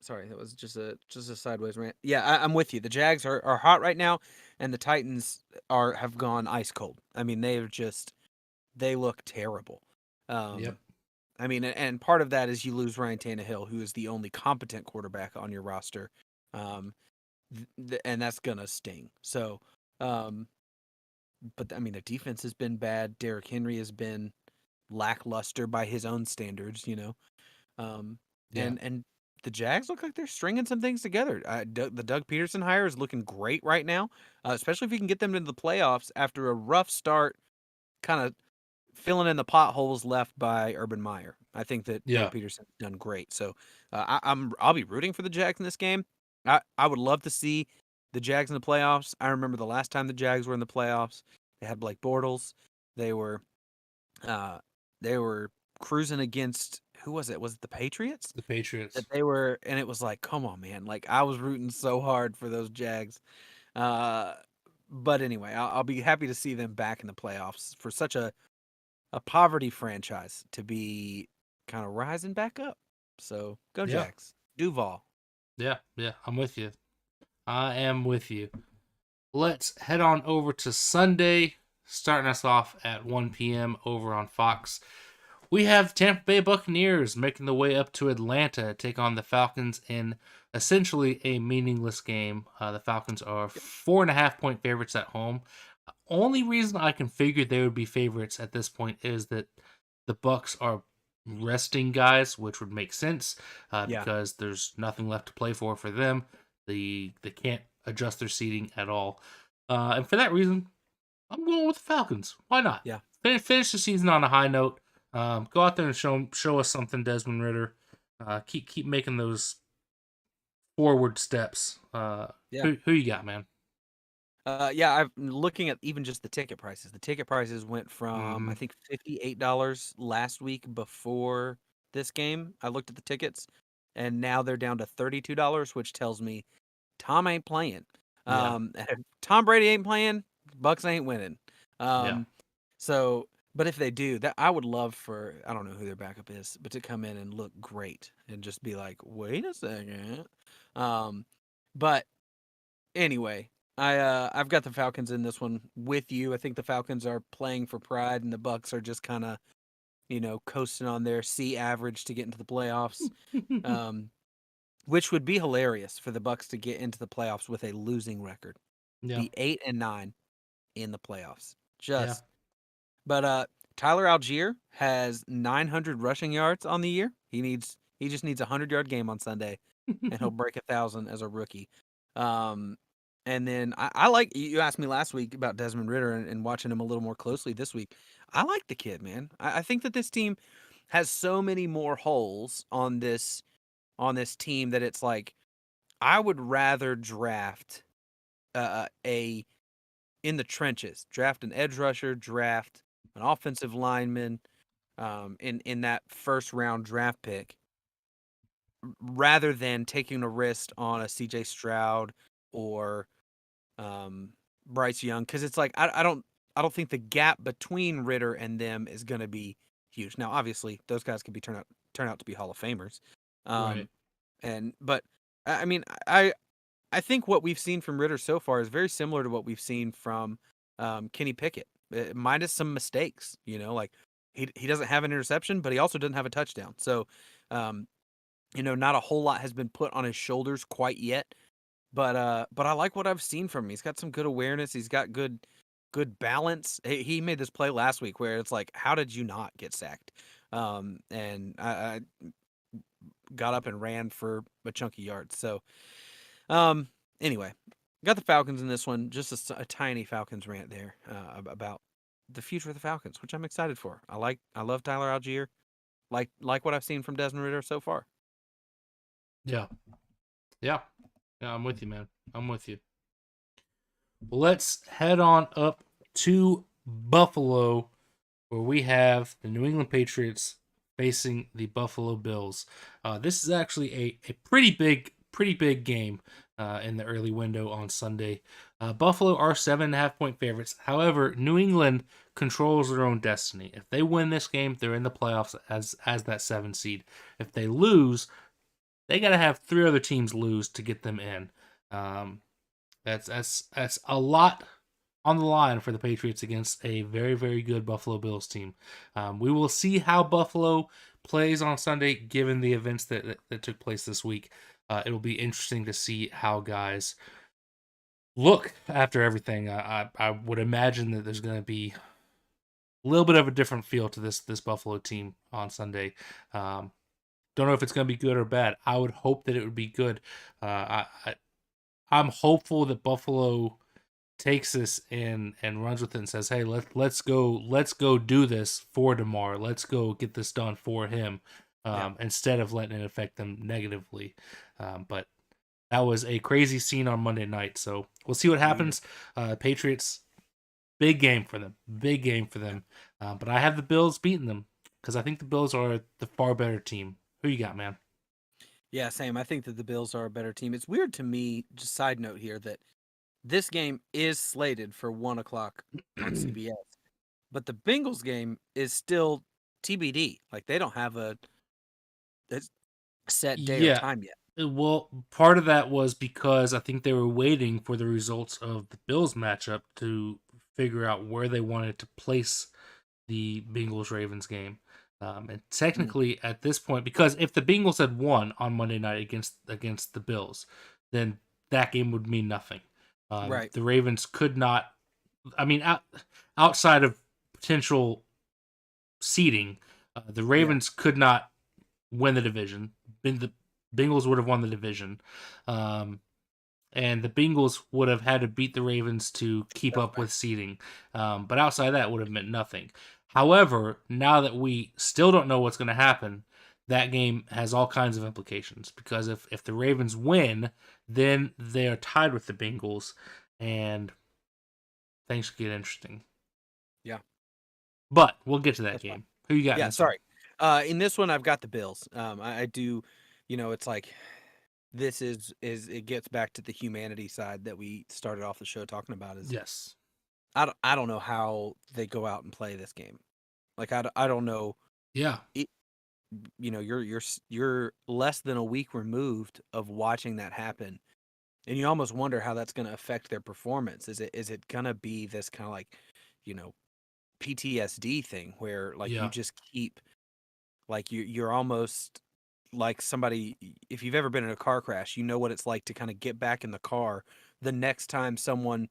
sorry, that was just a sideways rant. Yeah, I'm with you. The Jags are hot right now, and the Titans have gone ice cold. I mean, they look terrible. Yep. I mean, and part of that is you lose Ryan Tannehill, who is the only competent quarterback on your roster, um, and that's gonna sting. So, um, but I mean, their defense has been bad. Derrick Henry has been lackluster by his own standards, you know. Um, Yeah. and the Jags look like they're stringing some things together. The Doug Peterson hire is looking great right now, especially if you can get them into the playoffs after a rough start, kind of filling in the potholes left by Urban Meyer. I think that Yeah. Doug Peterson's done great. So I'll be rooting for the Jags in this game. I would love to see the Jags in the playoffs. I remember the last time the Jags were in the playoffs, they had Blake Bortles. They were uh, they were cruising against who was it? Was it the Patriots? The Patriots. That they were, and it was like, come on, man! Like I was rooting so hard for those Jags. Uh, but anyway, I'll be happy to see them back in the playoffs for such a poverty franchise to be kind of rising back up. So go Yeah, Jags. Duval. yeah, I'm with you. I am with you. Let's head on over to Sunday, starting us off at 1 p.m. over on Fox. We have Tampa Bay Buccaneers making the way up to Atlanta to take on the Falcons in essentially a meaningless game. The Falcons are 4.5 point favorites at home. Only reason I can figure they would be favorites at this point is that the Bucks are resting guys, which would make sense Yeah. because there's nothing left to play for them. They can't adjust their seating at all, and for that reason, I'm going with the Falcons. Why not? Yeah. Finish the season on a high note. Go out there and show us something, Desmond Ritter. Keep making those forward steps. Yeah. Who you got, man? Yeah, I'm looking at even just the ticket prices. The ticket prices went from Mm-hmm. I think $58 last week before this game. I looked at the tickets, and now they're down to $32, which tells me Tom ain't playing. Yeah, If Tom Brady ain't playing, Bucks ain't winning. yeah. Um, so, but if they do, that I would love for I don't know who their backup is, but to come in and look great and just be like, wait a second. Um, but anyway, I've got the Falcons in this one with you. I think the Falcons are playing for pride, and the Bucks are just kind of coasting on their C average to get into the playoffs. Um, which would be hilarious for the Bucks to get into the playoffs with a losing record, Yeah, be 8-9 in the playoffs. yeah. Just, but Tyler Algier has 900 rushing yards on the year. He just needs a 100-yard game on Sunday, and he'll break 1,000 as a rookie. Um, and then I like you asked me last week about Desmond Ritter and watching him a little more closely this week. I like the kid, man. I think that this team has so many more holes on this team that it's like I would rather draft a in the trenches, draft an edge rusher, draft an offensive lineman in that first round draft pick rather than taking a risk on a CJ Stroud or um, Bryce Young because it's like I don't think the gap between Ritter and them is going to be huge. Now, obviously, those guys could be turn out to be Hall of Famers, Right. um, but I mean I think what we've seen from Ritter so far is very similar to what we've seen from Kenny Pickett, minus some mistakes. Like he doesn't have an interception, but he also doesn't have a touchdown. So, um, not a whole lot has been put on his shoulders quite yet. But I like what I've seen from him. He's got some good awareness. He's got good balance. He made this play last week where it's like, how did you not get sacked? And I got up and ran for a chunky yard. So, um, anyway, got the Falcons in this one. Just a tiny Falcons rant there about the future of the Falcons, which I'm excited for. I love Tyler Algier. Like what I've seen from Desmond Ritter so far. Yeah, yeah, yeah. I'm with you, man. I'm with you. Let's head on up to Buffalo, where we have the New England Patriots facing the Buffalo Bills. This is actually a pretty big game in the early window on Sunday. Buffalo are 7.5 point favorites. However, New England controls their own destiny. If they win this game, they're in the playoffs as that 7 seed. If they lose, they got to have 3 other teams lose to get them in. Um, that's a lot on the line for the Patriots against a very, very good Buffalo Bills team. We will see how Buffalo plays on Sunday, given the events that took place this week. It'll be interesting to see how guys look after everything. I would imagine that there's going to be a little bit of a different feel to this Buffalo team on Sunday. Don't know if it's going to be good or bad. I would hope that it would be good. I'm hopeful that Buffalo takes this and runs with it and says, "Hey, let's go do this for DeMar. Let's go get this done for him." Yeah. Instead of letting it affect them negatively. But that was a crazy scene on Monday night. So we'll see what Yeah. happens. Patriots, big game for them. Big game for them. But I have the Bills beating them because I think the Bills are the far better team. Who you got, man? Yeah, same. I think that the Bills are a better team. It's weird to me, just side note here, that this game is slated for 1 o'clock on CBS, but the Bengals game is still TBD. Like they don't have a set day or Yeah. time yet. Well, part of that was because I think they were waiting for the results of the Bills matchup to figure out where they wanted to place the Bengals Ravens game. And Mm, technically, at this point, because if the Bengals had won on Monday night against the Bills, then that game would mean nothing. right. The Ravens could not. I mean, outside of potential seeding, the Yeah. Ravens could not win the division. The Bengals would have won the division, um, and the Bengals would have had to beat the Ravens to keep That's up right. with seeding. But outside of that, would have meant nothing. However, now that we still don't know what's going to happen, that game has all kinds of implications because if the Ravens win, then they are tied with the Bengals, and things get interesting. Yeah. But we'll get to that That's fine. game. Who you got in Yeah. this one? Sorry. In this one, I've got the Bills. I do. It's like this is it gets back to the humanity side that we started off the show talking about. Is Yes. I don't know how they go out and play this game. Like I don't know. Yeah. It, you're less than a week removed of watching that happen, and you almost wonder how that's going to affect their performance. Is it going to be this kind of like, you know, PTSD thing where like you Yeah. just keep like you're almost like somebody, if you've ever been in a car crash, you know what it's like to kind of get back in the car the next time someone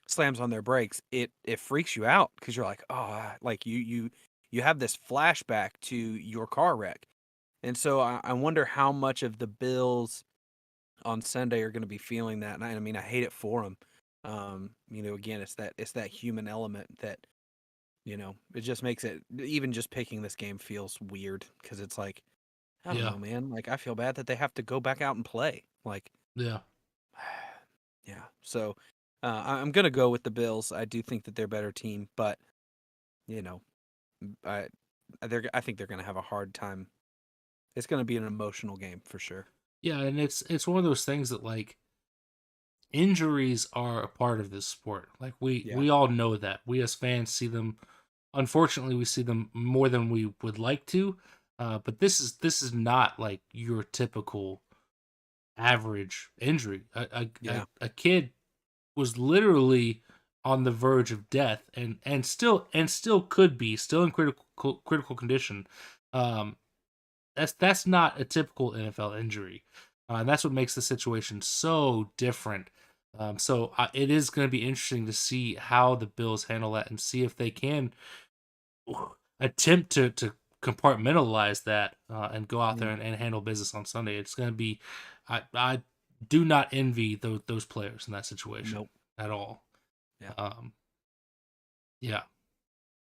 slams on their brakes. It freaks you out because you're like, oh, like you have this flashback to your car wreck. And so I wonder how much of the Bills on Sunday are going to be feeling that. And I mean, I hate it for them. Again, it's that human element that, it just makes it, even just picking this game feels weird because it's like, I don't Yeah. know, man. Like I feel bad that they have to go back out and play. Like, Yeah. yeah. So I'm gonna go with the Bills. I do think that they're a better team, but you know, I I think they're gonna have a hard time. It's gonna be an emotional game for sure. Yeah, and it's one of those things that like injuries are a part of this sport. Like Yeah. we all know that. We as fans see them. Unfortunately, we see them more than we would like to. But this is not like your typical average injury. Yeah. A kid was literally on the verge of death and still could be still in critical condition. Um, that's not a typical NFL injury. And that's what makes the situation so different. So it is going to be interesting to see how the Bills handle that and see if they can attempt to compartmentalize that and go out there Mm, and handle business on Sunday. It's going to be, I do not envy those players in that situation nope. at all. Yeah. Um, yeah,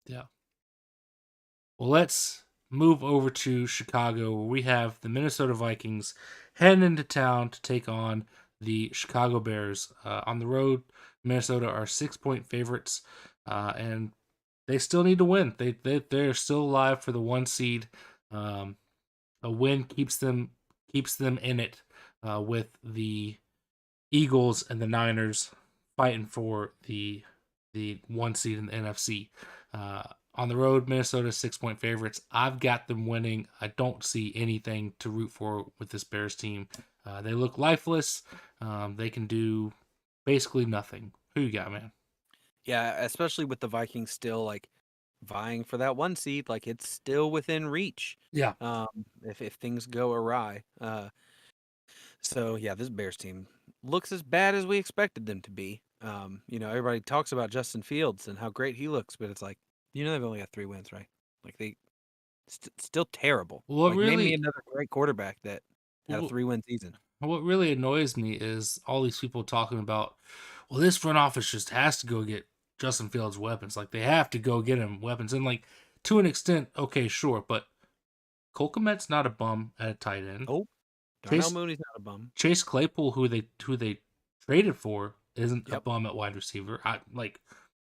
yeah. Well, let's move over to Chicago, where we have the Minnesota Vikings heading into town to take on the Chicago Bears. On the road, Minnesota are 6-point favorites, and they still need to win. They're still alive for the 1 seed. Um, a win keeps them in it with the Eagles and the Niners fighting for the 1 seed in the NFC. Uh, on the road, Minnesota 6-point favorites. I've got them winning. I don't see anything to root for with this Bears team. They look lifeless. They can do basically nothing. Who you got, man? Yeah, especially with the Vikings still like vying for that 1 seed, like it's still within reach. Yeah. If things go awry. So yeah, this Bears team looks as bad as we expected them to be. Everybody talks about Justin Fields and how great he looks, but it's like, they've only got 3 wins, right? Like they still terrible. What Like name me really, another great quarterback that had a what 3-win season. what really annoys me is all these people talking about, well, this front office just has to go get Justin Fields weapons. Like they have to go get him weapons, and like to an extent, okay, sure, but Cole Kmet's not a bum at a tight end. Oh, Darnell Chase Mooney's not a bum. Chase Claypool, who they traded for, isn't a Yep. bum at wide receiver. I like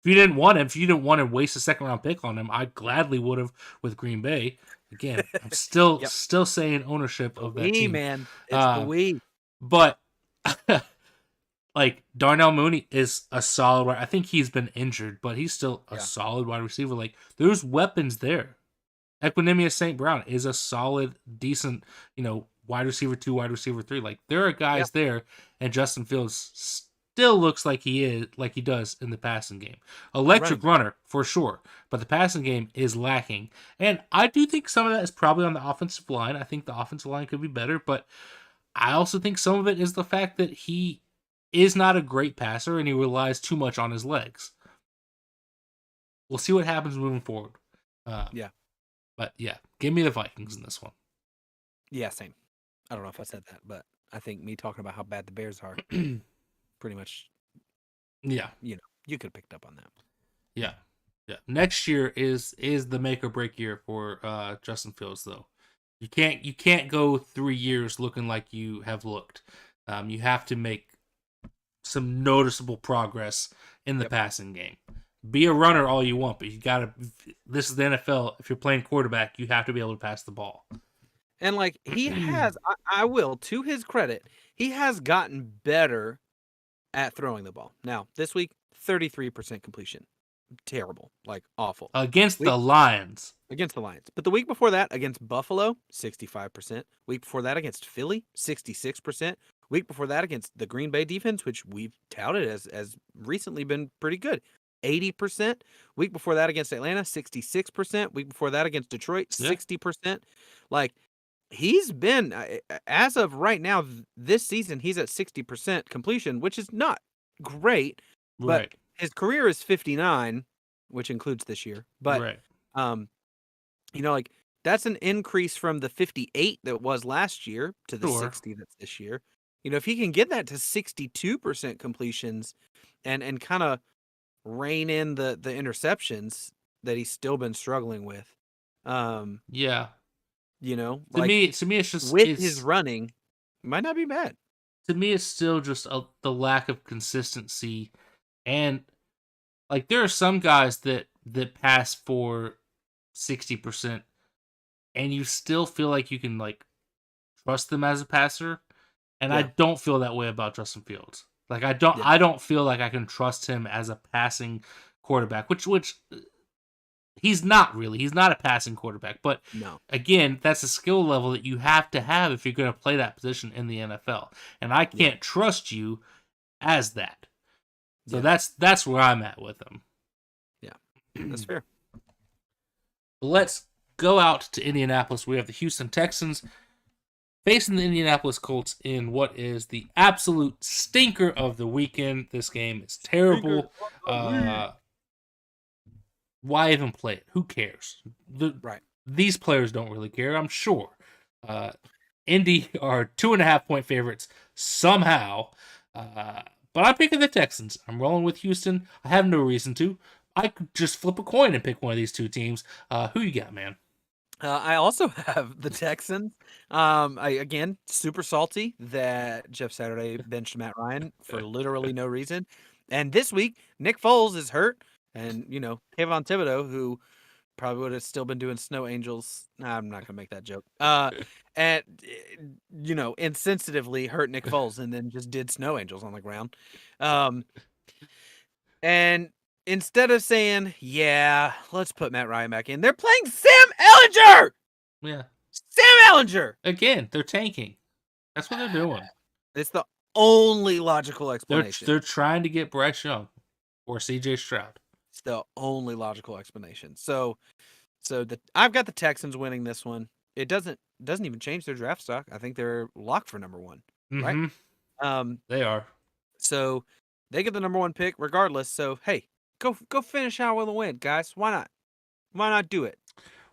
if you didn't want him, if you didn't want to waste a second round pick on him, I gladly would have with Green Bay. Again, I'm still Yep. still saying ownership The of that we, team. man. It's the Uh, we. but like Darnell Mooney is a solid. I think he's been injured, but he's still a Yeah. solid wide receiver. Like there's weapons there. Equinemius St. Brown is a solid, decent, wide receiver 2, wide receiver 3. Like there are Yeah. guys there, and Justin Fields still looks like he does in the passing game. Electric runner for sure, but the passing game is lacking. And I do think some of that is probably on the offensive line. I think the offensive line could be better, but I also think some of it is the fact that he is not a great passer and he relies too much on his legs. We'll see what happens moving forward. Yeah. But yeah, give me the Vikings in this one. Yeah, same. I don't know if I said that, but I think me talking about how bad the Bears are pretty much, Yeah. you could have picked up on that. Yeah. Yeah. Next year is the make or break year for Justin Fields though. You can't go 3 years looking like you have looked. You have to make some noticeable progress in the passing game. Be a runner all you want, but you gotta. This is the NFL. If you're playing quarterback, you have to be able to pass the ball. And like he has, I will, to his credit, he has gotten better at throwing the ball. Now this week, 33% completion, terrible, like awful Against the Lions. Against the Lions. But the week before that, against Buffalo, 65%. Week before that, against Philly, 66%. Week before that, against the Green Bay defense, which we've touted as recently been pretty good, 80%. Week before that, against Atlanta, 66%. Week before that, against Detroit, 60%. Like, he's been, as of right now, this season, he's at 60% completion, which is not great. But his career is 59, which includes this year. But, like, that's an increase from the 58 that was last year to the 60 that's this year. If he can get that to 62% completions and kind of rein in the interceptions that he's still been struggling with. Yeah. To me it's just with his running might not be bad. To me it's still just the lack of consistency, and like there are some guys that pass for 60% and you still feel like you can like trust them as a passer. And I don't feel that way about Justin Fields. Like I don't feel like I can trust him as a passing quarterback, which he's not really. He's not a passing quarterback. But again, that's a skill level that you have to have if you're going to play that position in the NFL. And I can't trust you as that. So that's where I'm at with him. Yeah, that's fair. Let's go out to Indianapolis. We have the Houston Texans facing the Indianapolis Colts in what is the absolute stinker of the weekend. This game is terrible. Why even play it? Who cares? These players don't really care, I'm sure. Indy are 2.5-point favorites somehow. But I'm picking the Texans. I'm rolling with Houston. I have no reason to. I could just flip a coin and pick one of these two teams. Who you got, man? I also have the Texans. Again, super salty that Jeff Saturday benched Matt Ryan for literally no reason. And this week, Nick Foles is hurt. And, Kayvon Thibodeau, who probably would have still been doing Snow Angels. Nah, I'm not going to make that joke. And, insensitively hurt Nick Foles and then just did Snow Angels on the ground. And instead of saying, let's put Matt Ryan back in, they're playing Sam Ehlinger! Yeah. Sam Ehlinger! Again, they're tanking. That's what they're doing. It's the only logical explanation. They're trying to get Bryce Young or CJ Stroud. It's the only logical explanation. So I've got the Texans winning this one. It doesn't even change their draft stock. I think they're locked for number 1. Mm-hmm. Right? They are. So they get the number 1 pick regardless. So hey, go finish out with a win, guys. Why not? Why not do it?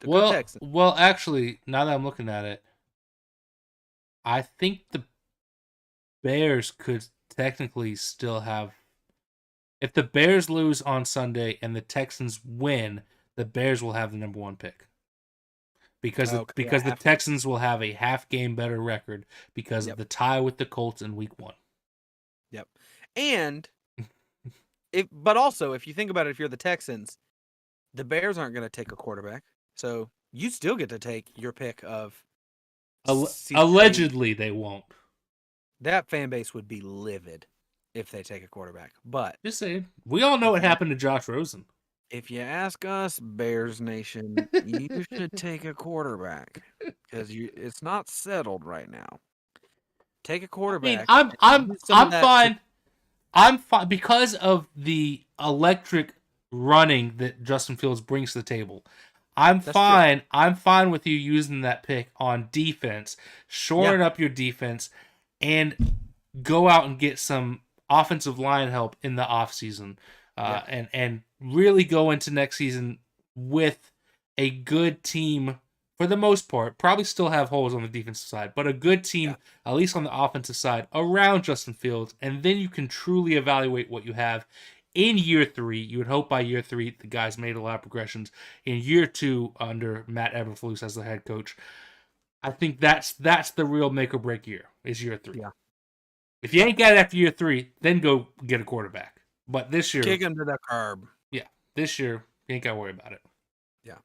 Well, actually, now that I'm looking at it, I think the Bears could technically still have. If the Bears lose on Sunday and the Texans win, the Bears will have the number 1 pick. Because the Texans will have a half game better record because of the tie with the Colts in week 1. Yep. And but also if you think about it, if you're the Texans, the Bears aren't going to take a quarterback. So you still get to take your pick of allegedly they won't. That fan base would be livid. if they take a quarterback. But Just saying. We all know what if you, happened to Josh Rosen. if you ask us, Bears Nation, you should take a quarterback because it's not settled right now. Take a I mean, quarterback. I'm And I'm use some of I'm that to fine. I'm fine because of the electric running that Justin Fields brings to the table. I'm That's true. fine. I'm fine with you using that pick on defense, Yeah. shoring up your defense, and go out and get some offensive line help in the offseason. Yeah. And really go into next season with a good team for the most part. Probably still have holes on the defensive side, but a good team, Yeah. at least on the offensive side, around Justin Fields. And then you can truly evaluate what you have in year 3. You would hope by year 3 the guys made a lot of progressions. In year 2, under Matt Eberflus as the head coach, I think that's the real make or break year, is year 3. Yeah. If you ain't got it after year 3, then go get a quarterback. But this year, Kick him to the curb. yeah, this year you ain't got to worry about it. Yeah.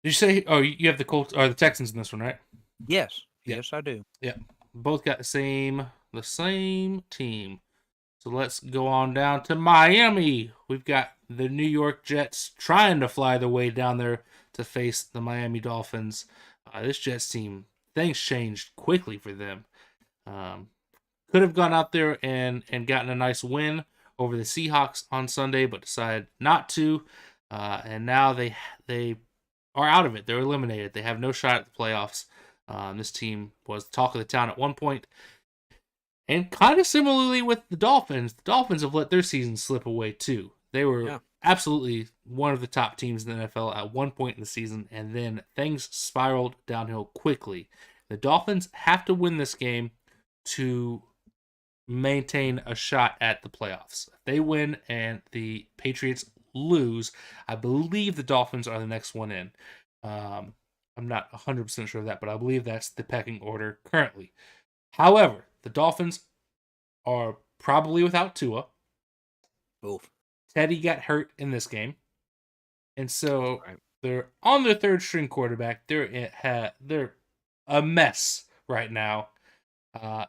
Did you say? Oh, you have the Colts or the Texans in this one, right? Yes. Yeah. Yes, I do. Yeah, both got the same team. So let's go on down to Miami. We've got the New York Jets trying to fly their way down there to face the Miami Dolphins. This Jets team, things changed quickly for them. Could have gone out there and gotten a nice win over the Seahawks on Sunday, but decided not to. And now they are out of it. They're eliminated. They have no shot at the playoffs. This team was the talk of the town at one point. And kind of similarly with the Dolphins have let their season slip away too. They were absolutely one of the top teams in the NFL at one point in the season, and then things spiraled downhill quickly. The Dolphins have to win this game to maintain a shot at the playoffs. If they win and the Patriots lose, I believe the Dolphins are the next one in. I'm not 100% sure of that, but I believe that's the pecking order currently. However, the Dolphins are probably without Tua. Oof. Teddy got hurt in this game. And so they're on their third string quarterback. They're a mess right now.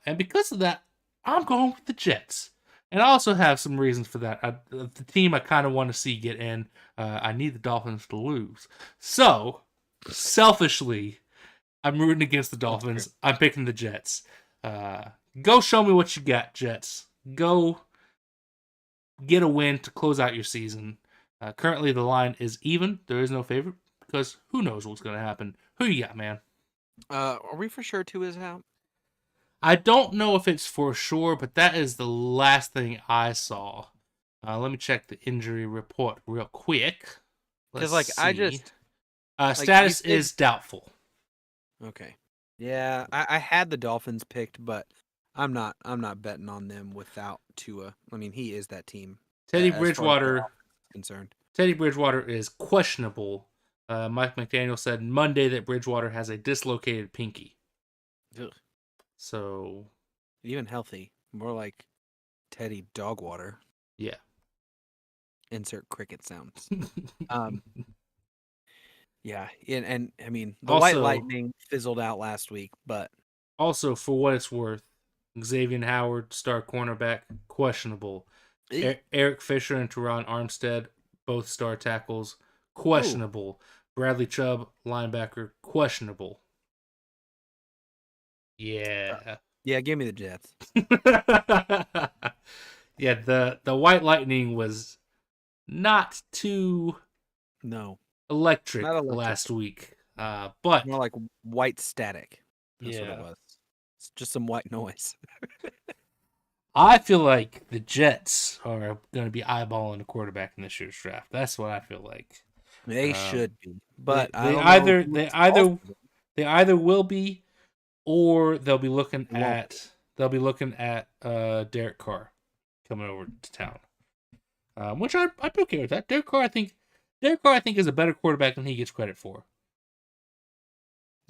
And because of that, I'm going with the Jets. And I also have some reasons for that. The team I kind of want to see get in, I need the Dolphins to lose. So, selfishly, I'm rooting against the Dolphins. I'm picking the Jets. Go show me what you got, Jets. Go get a win to close out your season. Currently, the line is even. There is no favorite because who knows what's going to happen. Who you got, man? Are we for sure Tua is out? I don't know if it's for sure, but that is the last thing I saw. Let me check the injury report real quick. Because I just status is doubtful. Okay. Yeah, I had the Dolphins picked, but I'm not betting on them without Tua. I mean, he is that team. Teddy Bridgewater concerned. Teddy Bridgewater is questionable. Mike McDaniel said Monday that Bridgewater has a dislocated pinky. Ugh. So even healthy, more like Teddy Dogwater. Yeah. Insert cricket sounds. Yeah, and I mean the also, White Lightning fizzled out last week, but also for what it's worth, Xavier Howard, star cornerback, questionable. Eric Fisher and Teron Armstead, both star tackles, questionable. Bradley Chubb, linebacker, questionable. Yeah. Yeah, give me the Jets. Yeah, the White Lightning was not too electric last week. But more like white static. That's what it was. It's just some white noise. I feel like the Jets are going to be eyeballing a quarterback in this year's draft. That's what I feel like. They should be, but they either will be, or they'll be looking at Derek Carr coming over to town, which I'd be okay with that. Derek Carr, I think is a better quarterback than he gets credit for.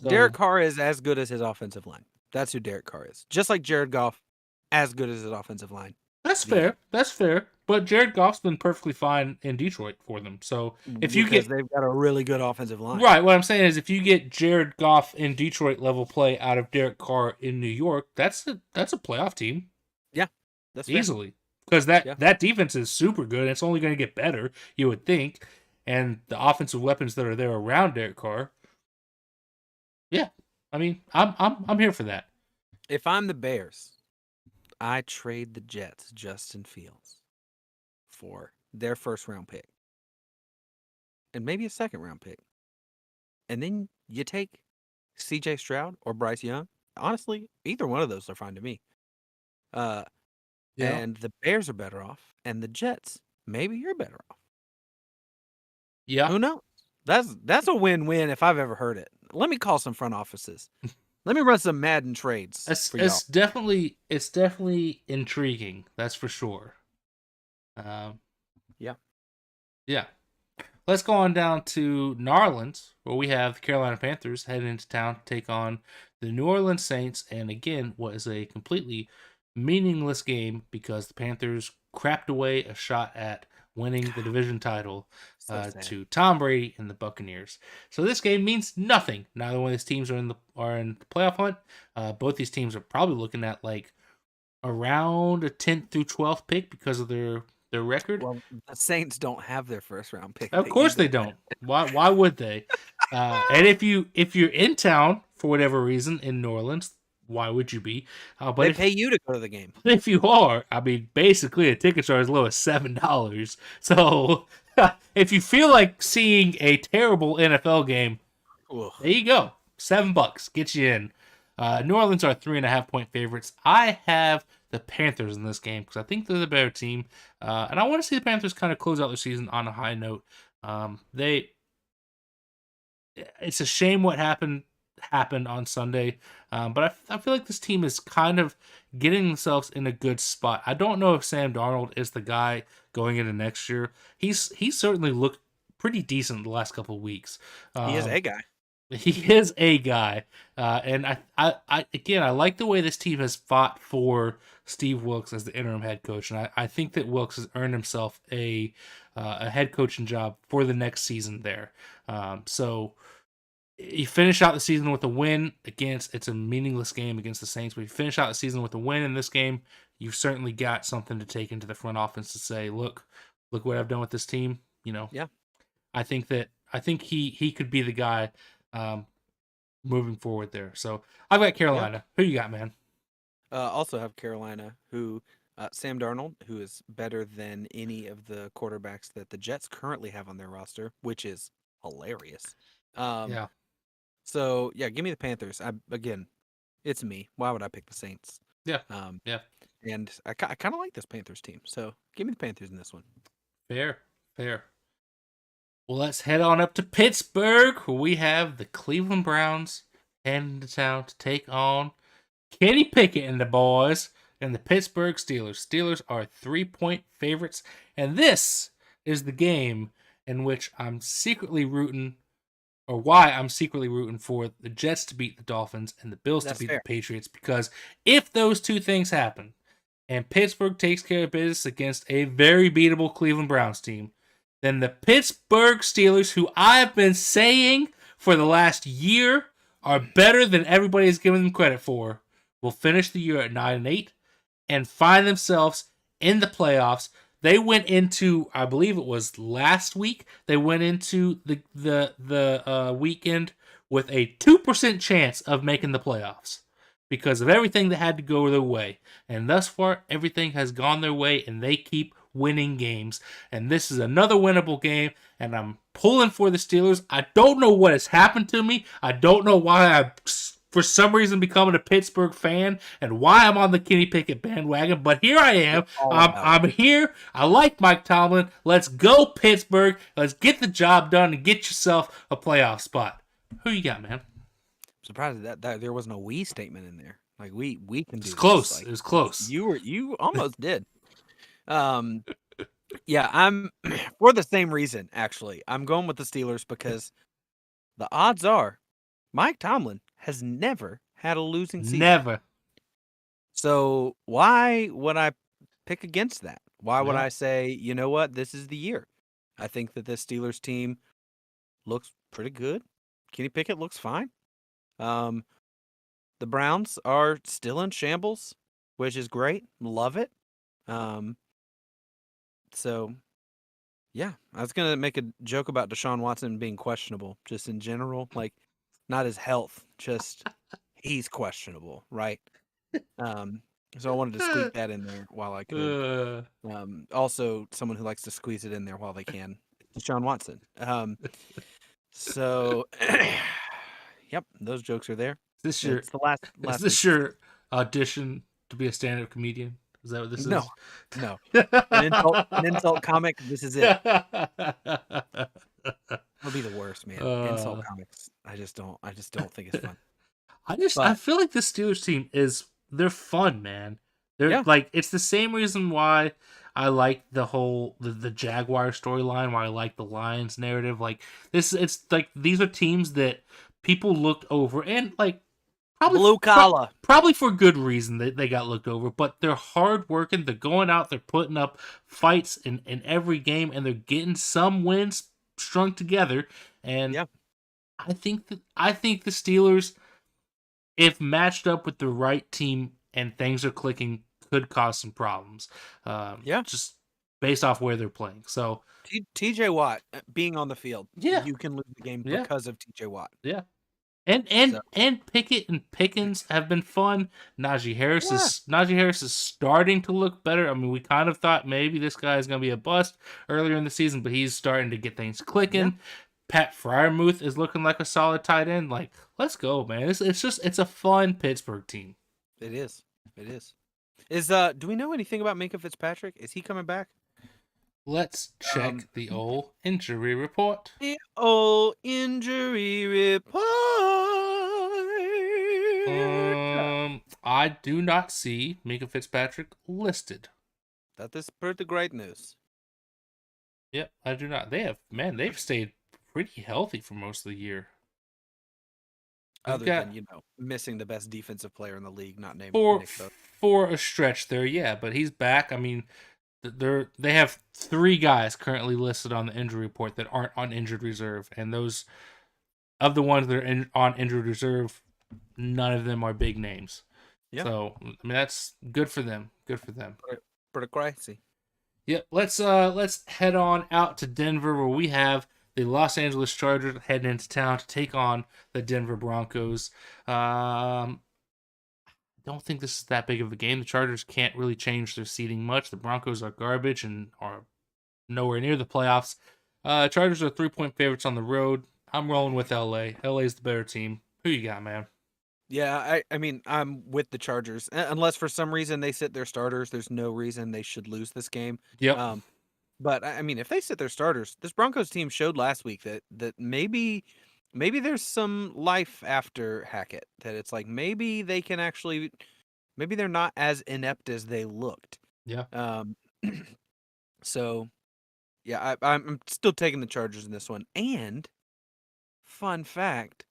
So, Derek Carr is as good as his offensive line. That's who Derek Carr is. Just like Jared Goff, as good as his offensive line. That's the fair. That's fair. But Jared Goff's been perfectly fine in Detroit for them. So if you because get they've got a really good offensive line. right, what I'm saying is if you get Jared Goff in Detroit level play out of Derek Carr in New York, that's a playoff team Yeah, that's fair. easily. Because that Yeah. that defense is super good. It's only going to get better, you would think. And the offensive weapons that are there around Derek Carr, yeah. I mean, I'm here for that. If I'm the Bears, I trade the Jets Justin Fields for their first round pick and maybe a second round pick. And then you take CJ Stroud or Bryce Young. Honestly, either one of those are fine to me. Uh, Yeah. and the Bears are better off, and the Jets, maybe you're better off. Yeah. Who knows? That's a win-win if I've ever heard it. Let me call some front offices. Let me run some Madden trades for y'all. It's definitely intriguing. That's for sure. Yeah. Yeah. Let's go on down to Narland, where we have the Carolina Panthers heading into town to take on the New Orleans Saints. And again, what is a completely meaningless game because the Panthers crapped away a shot at winning the division title So sad. to Tom Brady and the Buccaneers. So this game means nothing. Neither one of these teams are in the playoff hunt. Both these teams are probably looking at like around a 10th through 12th pick because of their record. Well, the Saints don't have their first round pick. Of course they don't. Why would they? And if you're in town for whatever reason in New Orleans, why would you be? But they pay you to go to the game. if you are, I mean, basically the tickets are as low as $7. So if you feel like seeing a terrible NFL game, Ugh. there you go. $7 gets you in. New Orleans are 3.5-point favorites. I have the Panthers in this game because I think they're the better team, and I want to see the Panthers kind of close out their season on a high note. It's a shame what happened on Sunday, but I feel like this team is kind of getting themselves in a good spot. I don't know if Sam Darnold is the guy going into next year. He's certainly looked pretty decent the last couple of weeks. He is a guy. He is a guy, and I again, I like the way this team has fought for Steve Wilks as the interim head coach, and I think that Wilks has earned himself a head coaching job for the next season there. So you finish out the season with a win against. It's a meaningless game against the Saints, but you finish out the season with a win in this game. You've certainly got something to take into the front office to say, look what I've done with this team. You know, Yeah. I think he could be the guy. Moving forward there. So I've got Carolina. Who you got, man? Also have Carolina, who Sam Darnold, who is better than any of the quarterbacks that the Jets currently have on their roster, which is hilarious. Yeah. So yeah, give me the Panthers. Again, it's me. Why would I pick the Saints? Yeah. Yeah. And I kind of like this Panthers team. So give me the Panthers in this one. Fair. Well, let's head on up to Pittsburgh, where we have the Cleveland Browns heading to town to take on Kenny Pickett and the boys and the Pittsburgh Steelers. Steelers are 3-point favorites, and this is the game in which I'm secretly rooting, or why I'm secretly rooting for the Jets to beat the Dolphins and the Bills to beat the Patriots, because if those two things happen, and Pittsburgh takes care of business against a very beatable Cleveland Browns team, then the Pittsburgh Steelers, who I've been saying for the last year are better than everybody has given them credit for, will finish the year at 9-8 and find themselves in the playoffs. They went into, I believe it was last week, they went into the weekend with a 2% chance of making the playoffs because of everything that had to go their way. And thus far, everything has gone their way, and they keep winning games. And this is another winnable game, and I'm pulling for the Steelers. I don't know what has happened to me. I don't know why I, for some reason, becoming a Pittsburgh fan and why I'm on the Kenny Pickett bandwagon. But here I am. I'm here. I like Mike Tomlin. Let's go, Pittsburgh. Let's get the job done and get yourself a playoff spot. Who you got, man? Surprised that there wasn't a we statement in there. Like we can do. It's close. Like, it was close. You almost did. Yeah, I'm for the same reason. Actually, I'm going with the Steelers because the odds are Mike Tomlin has never had a losing season. Never. So why would I pick against that? Why would Yeah. I say, you know what, this is the year? I think that this Steelers team looks pretty good. Kenny Pickett looks fine. Um, the Browns are still in shambles, which is great. Love it. Um, so yeah, I was gonna make a joke about Deshaun Watson being questionable, just in general, like not his health, just he's questionable, right? Um, so I wanted to squeak that in there while I could. Uh, Also, someone who likes to squeeze it in there while they can, Deshaun Watson. So, yep, those jokes are there. is this your It's the last is last this week of the your audition to be a stand-up comedian? Is that what this no, is? no, an insult comic. This is it. It'll be the worst, man. Insult uh, comics. I just don't think it's fun. I But feel like this Steelers team they're fun, man. They're yeah, like it's the same reason why I like the Jaguar storyline, why I like the Lions narrative. Like this it's like these are teams that people looked over and like probably blue collar. probably for good reason that they got looked over, but they're hard working, they're going out, they're putting up fights in every game and they're getting some wins strung together. And Yeah, I think the Steelers, if matched up with the right team and things are clicking, could cause some problems. yeah. Just based off where they're playing. So T.J. Watt being on the field, yeah, you can lose the game yeah, because of T.J. Watt. yeah. And So Pickett and Pickens have been fun. yeah, Najee Harris is starting to look better. I mean, we kind of thought maybe this guy is going to be a bust earlier in the season, but he's starting to get things yeah, clicking. Pat Fryermuth is looking like a solid tight end. Like, let's go, man. It's a fun Pittsburgh team. it is. It is. Do we know anything about Minka Fitzpatrick? Is he coming back? Let's check Um, the old injury report. The old injury report. I do not see Minka Fitzpatrick listed. That is pretty great news. Yep, I do not. They've stayed pretty healthy for most of the year. We've Other got than, missing the best defensive player in the league, not named for Nick Bosa. for a stretch there, yeah, but he's back. I mean, they have 3 guys currently listed on the injury report that aren't on injured reserve, and those of the ones that are on injured reserve, none of them are big names. Yeah. So, I mean, that's good for them. Good for them. Pretty crazy. Yep. Let's head on out to Denver where we have the Los Angeles Chargers heading into town to take on the Denver Broncos. Don't think this is that big of a game. The Chargers can't really change their seeding much. The Broncos are garbage and are nowhere near the playoffs. Chargers are 3-point favorites on the road. I'm rolling with LA. LA's the better team. Who you got, man? Yeah, I mean, I'm with the Chargers. Unless for some reason they sit their starters, there's no reason they should lose this game. Yep. But I mean, if they sit their starters, this Broncos team showed last week that maybe there's some life after Hackett. That it's like maybe they can actually, maybe they're not as inept as they looked. Yeah. So yeah, I'm still taking the Chargers in this one. And fun fact,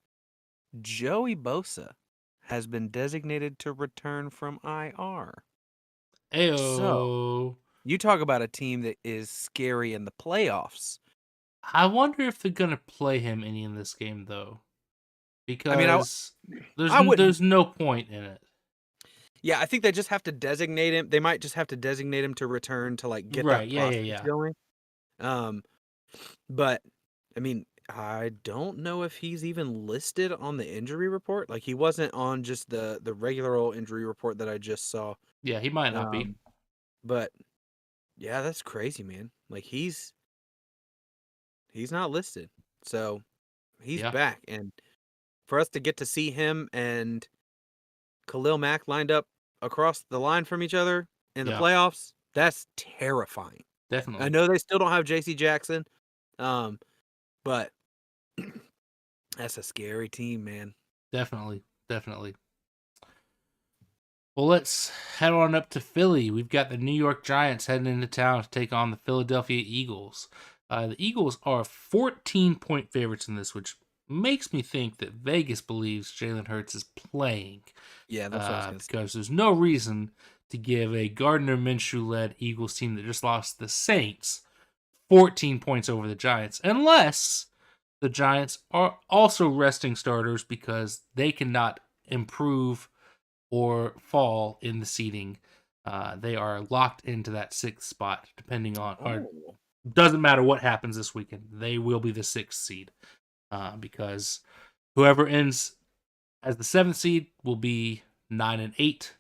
Joey Bosa has been designated to return from IR. Ayo. You talk about a team that is scary in the playoffs. I wonder if they're gonna play him any in this game though, I mean, because I wouldn't. there's no point in it. Yeah, I think they just have to designate him. They might just have to designate him to return to like get Right? that Yeah, yeah, process yeah. going. But I mean, I don't know if he's even listed on the injury report. Like he wasn't on just the regular old injury report that I just saw. Yeah, he might not be. But yeah, that's crazy, man. Like he's not listed. So he's Yeah. back. And for us to get to see him and Khalil Mack lined up across the line from each other in the Yeah. playoffs, that's terrifying. Definitely. I know they still don't have JC Jackson. But that's a scary team, man. Definitely. Well, let's head on up to Philly. We've got the New York Giants heading into town to take on the Philadelphia Eagles. The Eagles are 14-point favorites in this, which makes me think that Vegas believes Jalen Hurts is playing. Yeah, that's what I was gonna say. Because there's no reason to give a Gardner Minshew-led Eagles team that just lost the Saints 14 points over the Giants, unless the Giants are also resting starters because they cannot improve or fall in the seeding. They are locked into that 6th spot, depending on, or Oh. doesn't matter what happens this weekend. They will be the 6th seed because whoever ends as the 7th seed will be 9-8,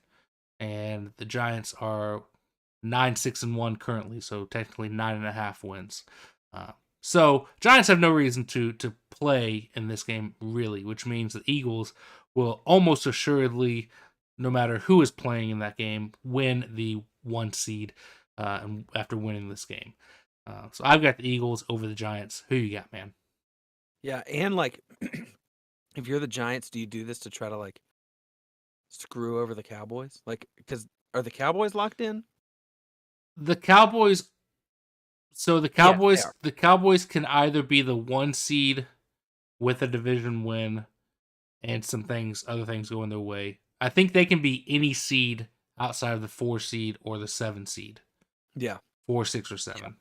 and the Giants are 9-6-1 currently, so technically 9.5 wins. So Giants have no reason to play in this game really, which means the Eagles will almost assuredly, no matter who is playing in that game, win the 1 seed after winning this game. So I've got the Eagles over the Giants. Who you got, man? Yeah, and like, if you're the Giants, do you do this to try to like screw over the Cowboys? Like, because are the Cowboys locked in? The Cowboys. So the Yeah, they Cowboys, are. the Cowboys can either be the 1 seed with a division win and other things going their way. I think they can be any seed outside of the 4 seed or the 7 seed. Yeah, 4, 6, or 7.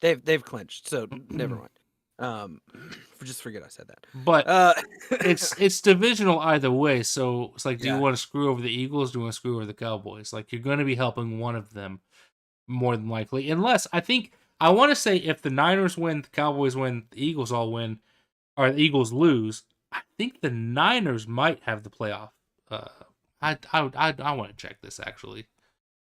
they've clinched, so never mind. Just forget I said that. But it's divisional either way. So it's like, do you Yeah. want to screw over the Eagles? Do you want to screw over the Cowboys? Like, you're going to be helping one of them more than likely, unless I want to say if the Niners win, the Cowboys win, the Eagles all win, or the Eagles lose. I think the Niners might have the playoff. I want to check this actually.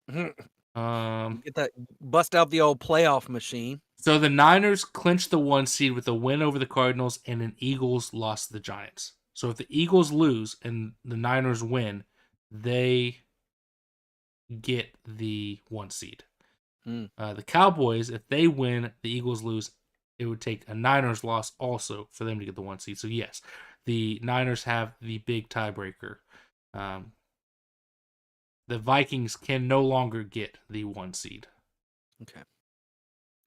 Get that, bust out the old playoff machine. So the Niners clinched the 1 seed with a win over the Cardinals and an Eagles loss to the Giants. So if the Eagles lose and the Niners win, they get the 1 seed. The Cowboys, if they win, the Eagles lose, it would take a Niners loss also for them to get the 1 seed. So yes, the Niners have the big tiebreaker. The Vikings can no longer get the 1 seed. Okay.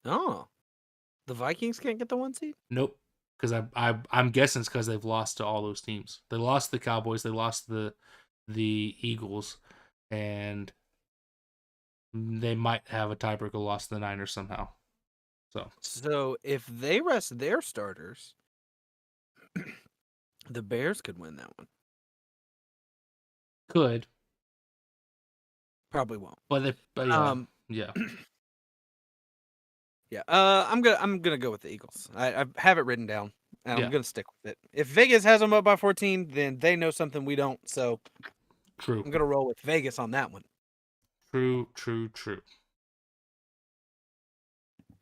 Oh, the Vikings can't get the 1 seed? Nope. Because I'm guessing it's because they've lost to all those teams. They lost the Cowboys, they lost the Eagles, and they might have a tiebreaker loss to the Niners somehow. So if they rest their starters, the Bears could win that one. Could, Probably won't. but yeah, yeah. Yeah. I'm gonna go with the Eagles. I have it written down, and Yeah. I'm gonna stick with it. If Vegas has them up by 14, then they know something we don't. So True. I'm gonna roll with Vegas on that one. True.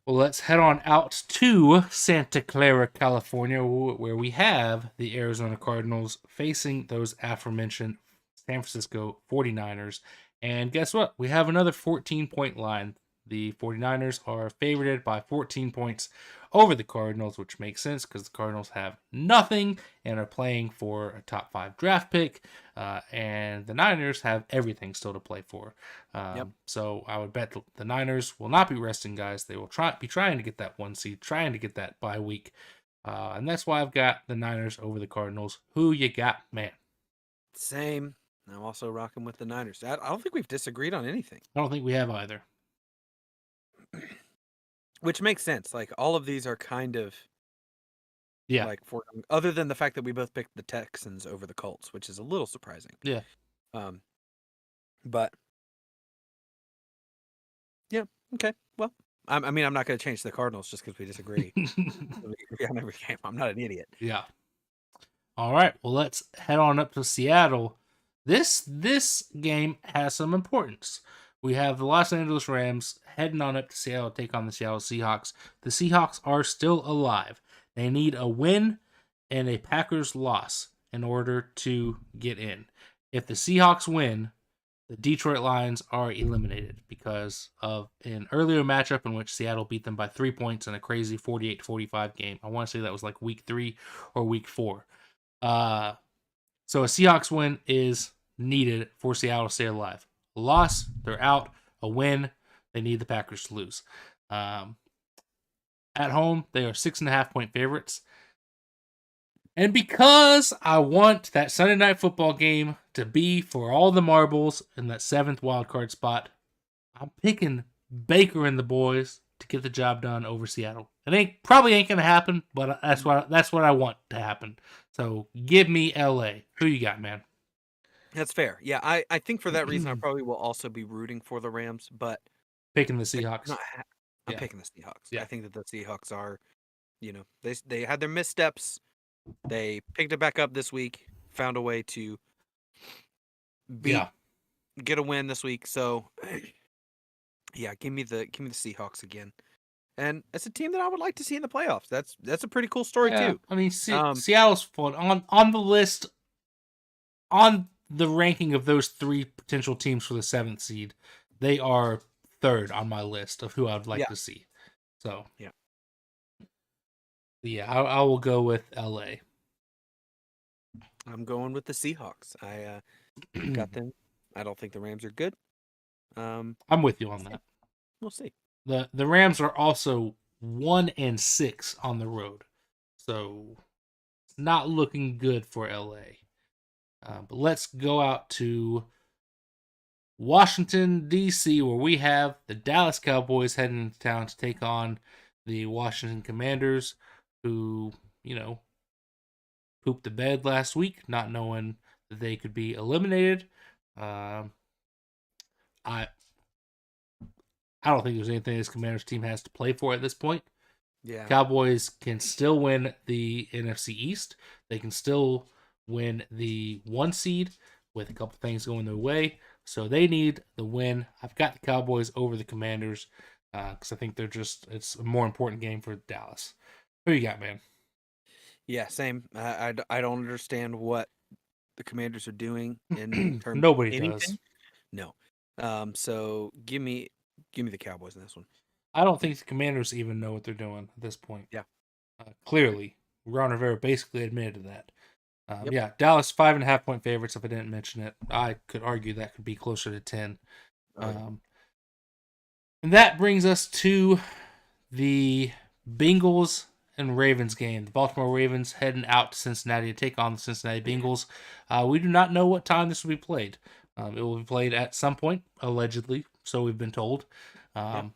Well, let's head on out to Santa Clara, California, where we have the Arizona Cardinals facing those aforementioned San Francisco 49ers. And guess what? We have another 14-point line. The 49ers are favored by 14 points over the Cardinals, which makes sense because the Cardinals have nothing and are playing for a top 5 draft pick. And the Niners have everything still to play for. So I would bet the Niners will not be resting guys. They will be trying to get that 1 seed, trying to get that bye week. And that's why I've got the Niners over the Cardinals. Who you got, man? Same. I'm also rocking with the Niners. I don't think we've disagreed on anything. I don't think we have either. Which makes sense. Like, all of these are kind of, yeah, like, other than the fact that we both picked the Texans over the Colts, which is a little surprising. Yeah. But yeah, okay. Well, I mean, I'm not going to change the Cardinals just because we disagree. We agree on every game. I'm not an idiot. Yeah. All right. Well, let's head on up to Seattle. This game has some importance. We have the Los Angeles Rams heading on up to Seattle to take on the Seattle Seahawks. The Seahawks are still alive. They need a win and a Packers loss in order to get in. If the Seahawks win, the Detroit Lions are eliminated because of an earlier matchup in which Seattle beat them by 3 points in a crazy 48-45 game. I want to say that was like week 3 or week 4. So a Seahawks win is needed for Seattle to stay alive. A loss, they're out. A win, they need the Packers to lose. At home, they are 6.5-point favorites. And because I want that Sunday night football game to be for all the marbles in that 7th wildcard spot, I'm picking Baker and the boys to get the job done over Seattle. It probably ain't gonna happen, but that's what I want to happen. So give me LA. Who you got, man? That's fair. Yeah, I think for that reason I probably will also be rooting for the Rams, but Picking the like Seahawks. I'm Yeah. picking the Seahawks. I Yeah. think that the Seahawks are, they had their missteps. They picked it back up this week, found a way to beat Yeah. get a win this week. So yeah, give me the Seahawks again. And it's a team that I would like to see in the playoffs. That's a pretty cool story Yeah. too. I mean, Um, Seattle's fun on the list on the ranking of those 3 potential teams for the 7th seed. They are 3rd on my list of who I would like yeah, to see. So yeah. yeah, I will go with LA. I'm going with the Seahawks. I've got them. I don't think the Rams are good. Um, I'm with you we'll on see. that. We'll see. The Rams are also 1-6 on the road, so it's not looking good for LA. But let's go out to Washington D.C., where we have the Dallas Cowboys heading into town to take on the Washington Commanders, who pooped the bed last week, not knowing that they could be eliminated. Um, I I don't think there's anything this Commanders team has to play for at this point. Yeah. Cowboys can still win the NFC East. They can still win the 1 seed with a couple things going their way. So they need the win. I've got the Cowboys over the Commanders because I think it's a more important game for Dallas. Who you got, man? Yeah, same. I don't understand what the Commanders are doing in terms of Nobody does. anything. No. So give me the Cowboys in this one. I don't think the Commanders even know what they're doing at this point. Yeah. Clearly, Ron Rivera basically admitted to that. Yep. Yeah, Dallas 5.5-point favorites. If I didn't mention it, I could argue that could be closer to 10. Oh, yeah. And that brings us to the Bengals and Ravens game. The Baltimore Ravens heading out to Cincinnati to take on the Cincinnati Bengals. We do not know what time this will be played. It will be played at some point, allegedly, so we've been told. Yeah.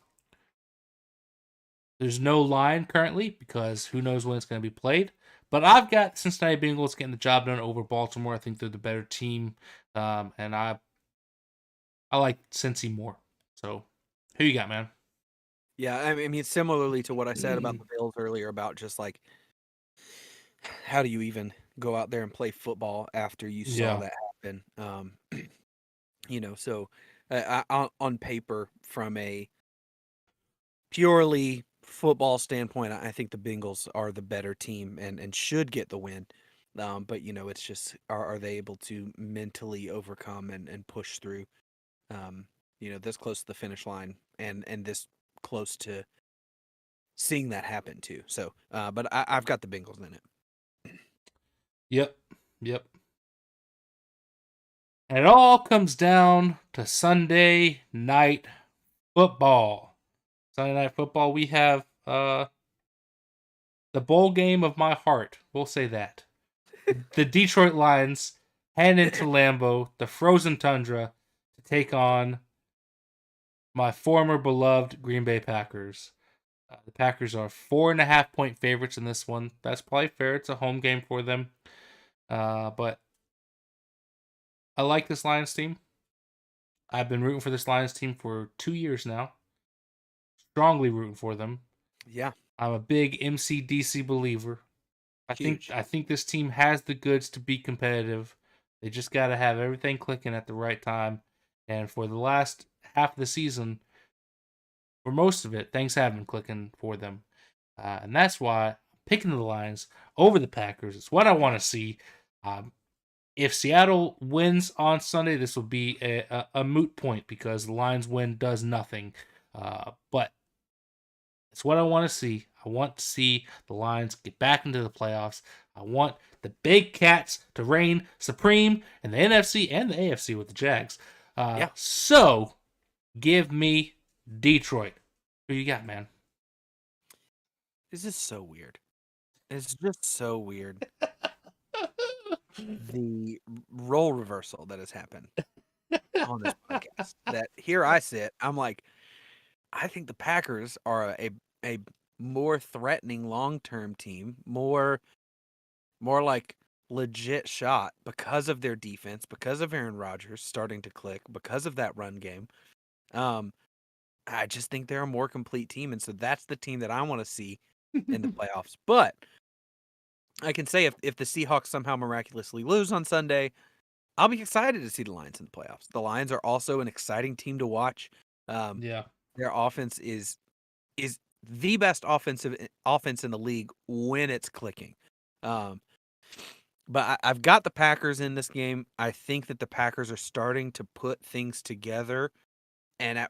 There's no line currently because who knows when it's going to be played. But I've got Cincinnati Bengals getting the job done over Baltimore. I think they're the better team, and I like Cincy more. So, who you got, man? Yeah, I mean, similarly to what I said about the Bills earlier, about just like, how do you even go out there and play football after you saw Yeah, that happen? So on paper, from a purely football standpoint, I think the Bengals are the better team and should get the win. But it's just, are they able to mentally overcome and push through? This close to the finish line and this close to seeing that happen too. So, but I've got the Bengals in it. yep. And it all comes down to Sunday night football. Sunday night football, we have the bowl game of my heart. We'll say that. The Detroit Lions head into Lambeau, the frozen tundra, to take on my former beloved Green Bay Packers. The Packers are 4.5-point favorites in this one. That's probably fair. It's a home game for them. But I like this Lions team. I've been rooting for this Lions team for 2 years now. Strongly rooting for them. Yeah. I'm a big MCDC believer. Huge. I think this team has the goods to be competitive. They just got to have everything clicking at the right time. And for the last half of the season, for most of it, things have been clicking for them. And that's why I'm picking the Lions over the Packers. It's what I want to see. If Seattle wins on Sunday, this will be a moot point because the Lions win does nothing. But it's what I want to see. I want to see the Lions get back into the playoffs. I want the big cats to reign supreme in the NFC and the AFC with the Jags. Yeah. So, give me Detroit. Who you got, man? This is so weird. It's just so weird. the role reversal that has happened on this podcast. That here I sit, I'm like, I think the Packers are a more threatening long-term team, more like legit shot because of their defense, because of Aaron Rodgers starting to click, because of that run game. Um, I just think they're a more complete team, and so that's the team that I want to see in the playoffs. But I can say if the Seahawks somehow miraculously lose on Sunday, I'll be excited to see the Lions in the playoffs. The Lions are also an exciting team to watch. Um, Yeah. their offense is the best offense in the league when it's clicking. Um, but I've got the Packers in this game. I think that the Packers are starting to put things together, and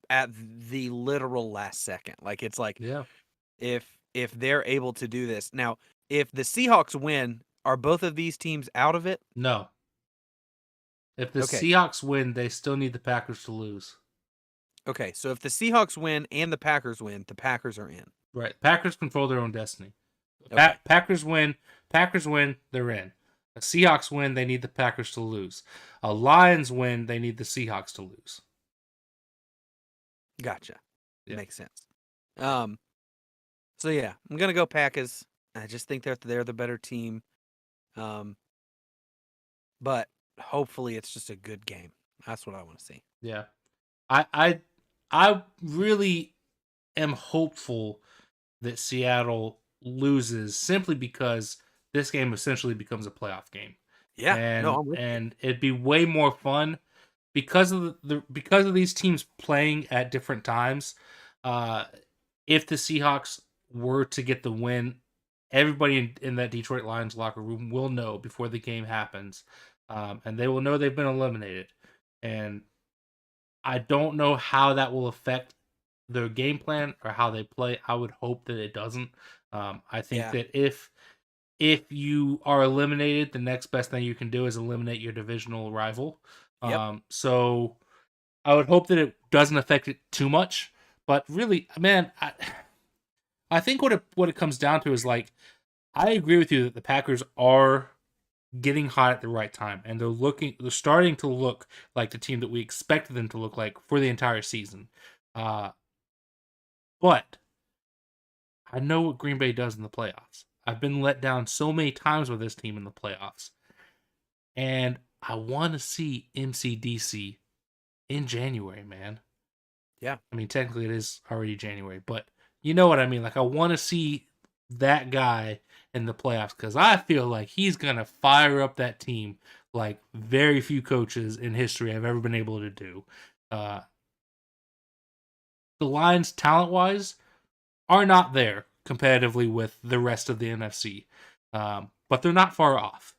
at the literal last second, like it's like Yeah. if they're able to do this now, if the Seahawks win, are both of these teams out of it? No. If the Okay, Seahawks win, they still need the Packers to lose. okay. So if the Seahawks win and the Packers win, the Packers are in. Right. Packers control their own destiny. Okay, Packers win. Packers win. They're in. The Seahawks win. They need the Packers to lose. Lions win. They need the Seahawks to lose. gotcha. Yeah. Makes sense. So yeah, I'm gonna go Packers. I just think they're the better team. But hopefully it's just a good game. That's what I want to see. Yeah. I really am hopeful that Seattle loses simply because this game essentially becomes a playoff game. Yeah, no, And I'm with you. and it'd be way more fun because of because of these teams playing at different times. Uh if the Seahawks were to get the win, everybody in that Detroit Lions locker room will know before the game happens. And they will know they've been eliminated. And I don't know how that will affect their game plan or how they play. I would hope that it doesn't. I think Yeah, that if you are eliminated, the next best thing you can do is eliminate your divisional rival. yep, So I would hope that it doesn't affect it too much. But really, man, I think what it comes down to is like I agree with you that the Packers are getting hot at the right time, and they're starting to look like the team that we expected them to look like for the entire season. Uh, but I know what Green Bay does in the playoffs. I've been let down so many times with this team in the playoffs, and I want to see MCDC in January, man. yeah, I mean, technically it is already January, but you know what I mean. Like, I want to see that guy in the playoffs because I feel like he's gonna fire up that team like very few coaches in history have ever been able to do. Uh, the Lions, talent wise, are not there competitively with the rest of the NFC, but they're not far off.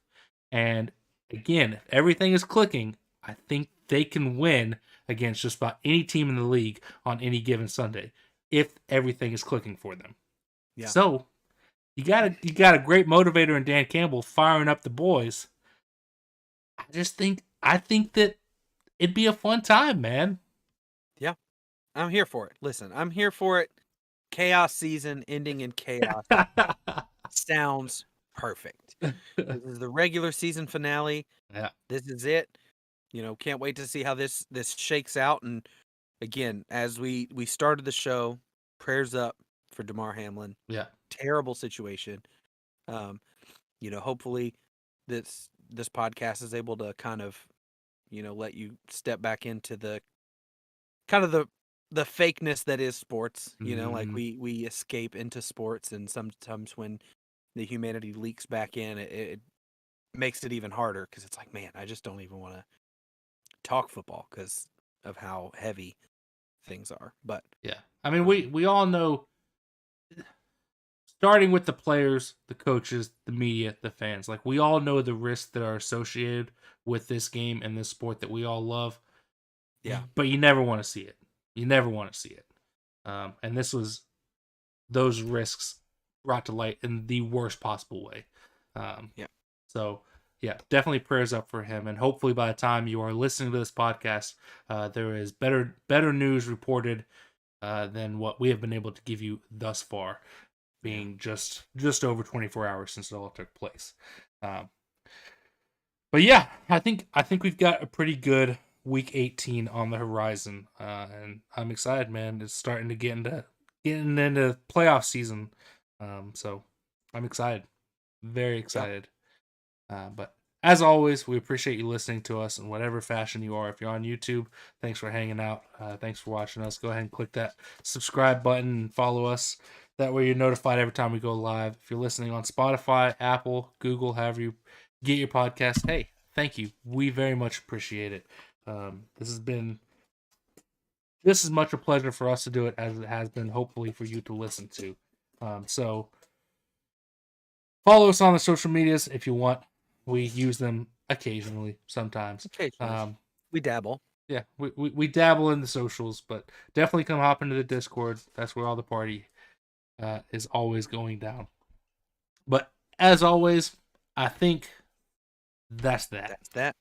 And again, if everything is clicking, I think they can win against just about any team in the league on any given Sunday if everything is clicking for them. yeah. So you got a great motivator in Dan Campbell firing up the boys. I think that it'd be a fun time, man. Yeah, I'm here for it. Listen, I'm here for it. Chaos season ending in chaos sounds perfect. This is the regular season finale. Yeah. This is it. Can't wait to see how this shakes out. And again, as we started the show, prayers up for Damar Hamlin. Yeah. Terrible situation. Um, hopefully this podcast is able to kind of, let you step back into the kind of the fakeness that is sports. Like Mhm. we escape into sports, and sometimes when the humanity leaks back in, it makes it even harder because it's like, man, I just don't even want to talk football because of how heavy things are. But Yeah. I mean, um, we all know, starting with the players, the coaches, the media, the fans. Like, we all know the risks that are associated with this game and this sport that we all love. yeah, But you never want to see it. You never want to see it. And this was those risks brought to light in the worst possible way. Um, yeah, so yeah, definitely prayers up for him, and hopefully by the time you are listening to this podcast, there is better news reported than what we have been able to give you thus far, yeah. being just over 24 hours since it all took place. Um, But yeah, I think we've got a pretty good week 18 on the horizon, and I'm excited, man. It's starting to getting into playoff season, so I'm excited, very Yeah. excited. But as always, we appreciate you listening to us in whatever fashion you are. If you're on YouTube, thanks for hanging out. Thanks for watching us. Go ahead and click that subscribe button and follow us. That way you're notified every time we go live. If you're listening on Spotify, Apple, Google, however you get your podcast, hey, thank you. We very much appreciate it. This has been just as much a pleasure for us to do it as it has been, hopefully, for you to listen to. So follow us on the social medias if you want. We use them occasionally, sometimes. Occasionally. We dabble. Yeah, we dabble in the socials, but definitely come hop into the Discord. That's where all the party is always going down. But as always, I think that's that. That's that.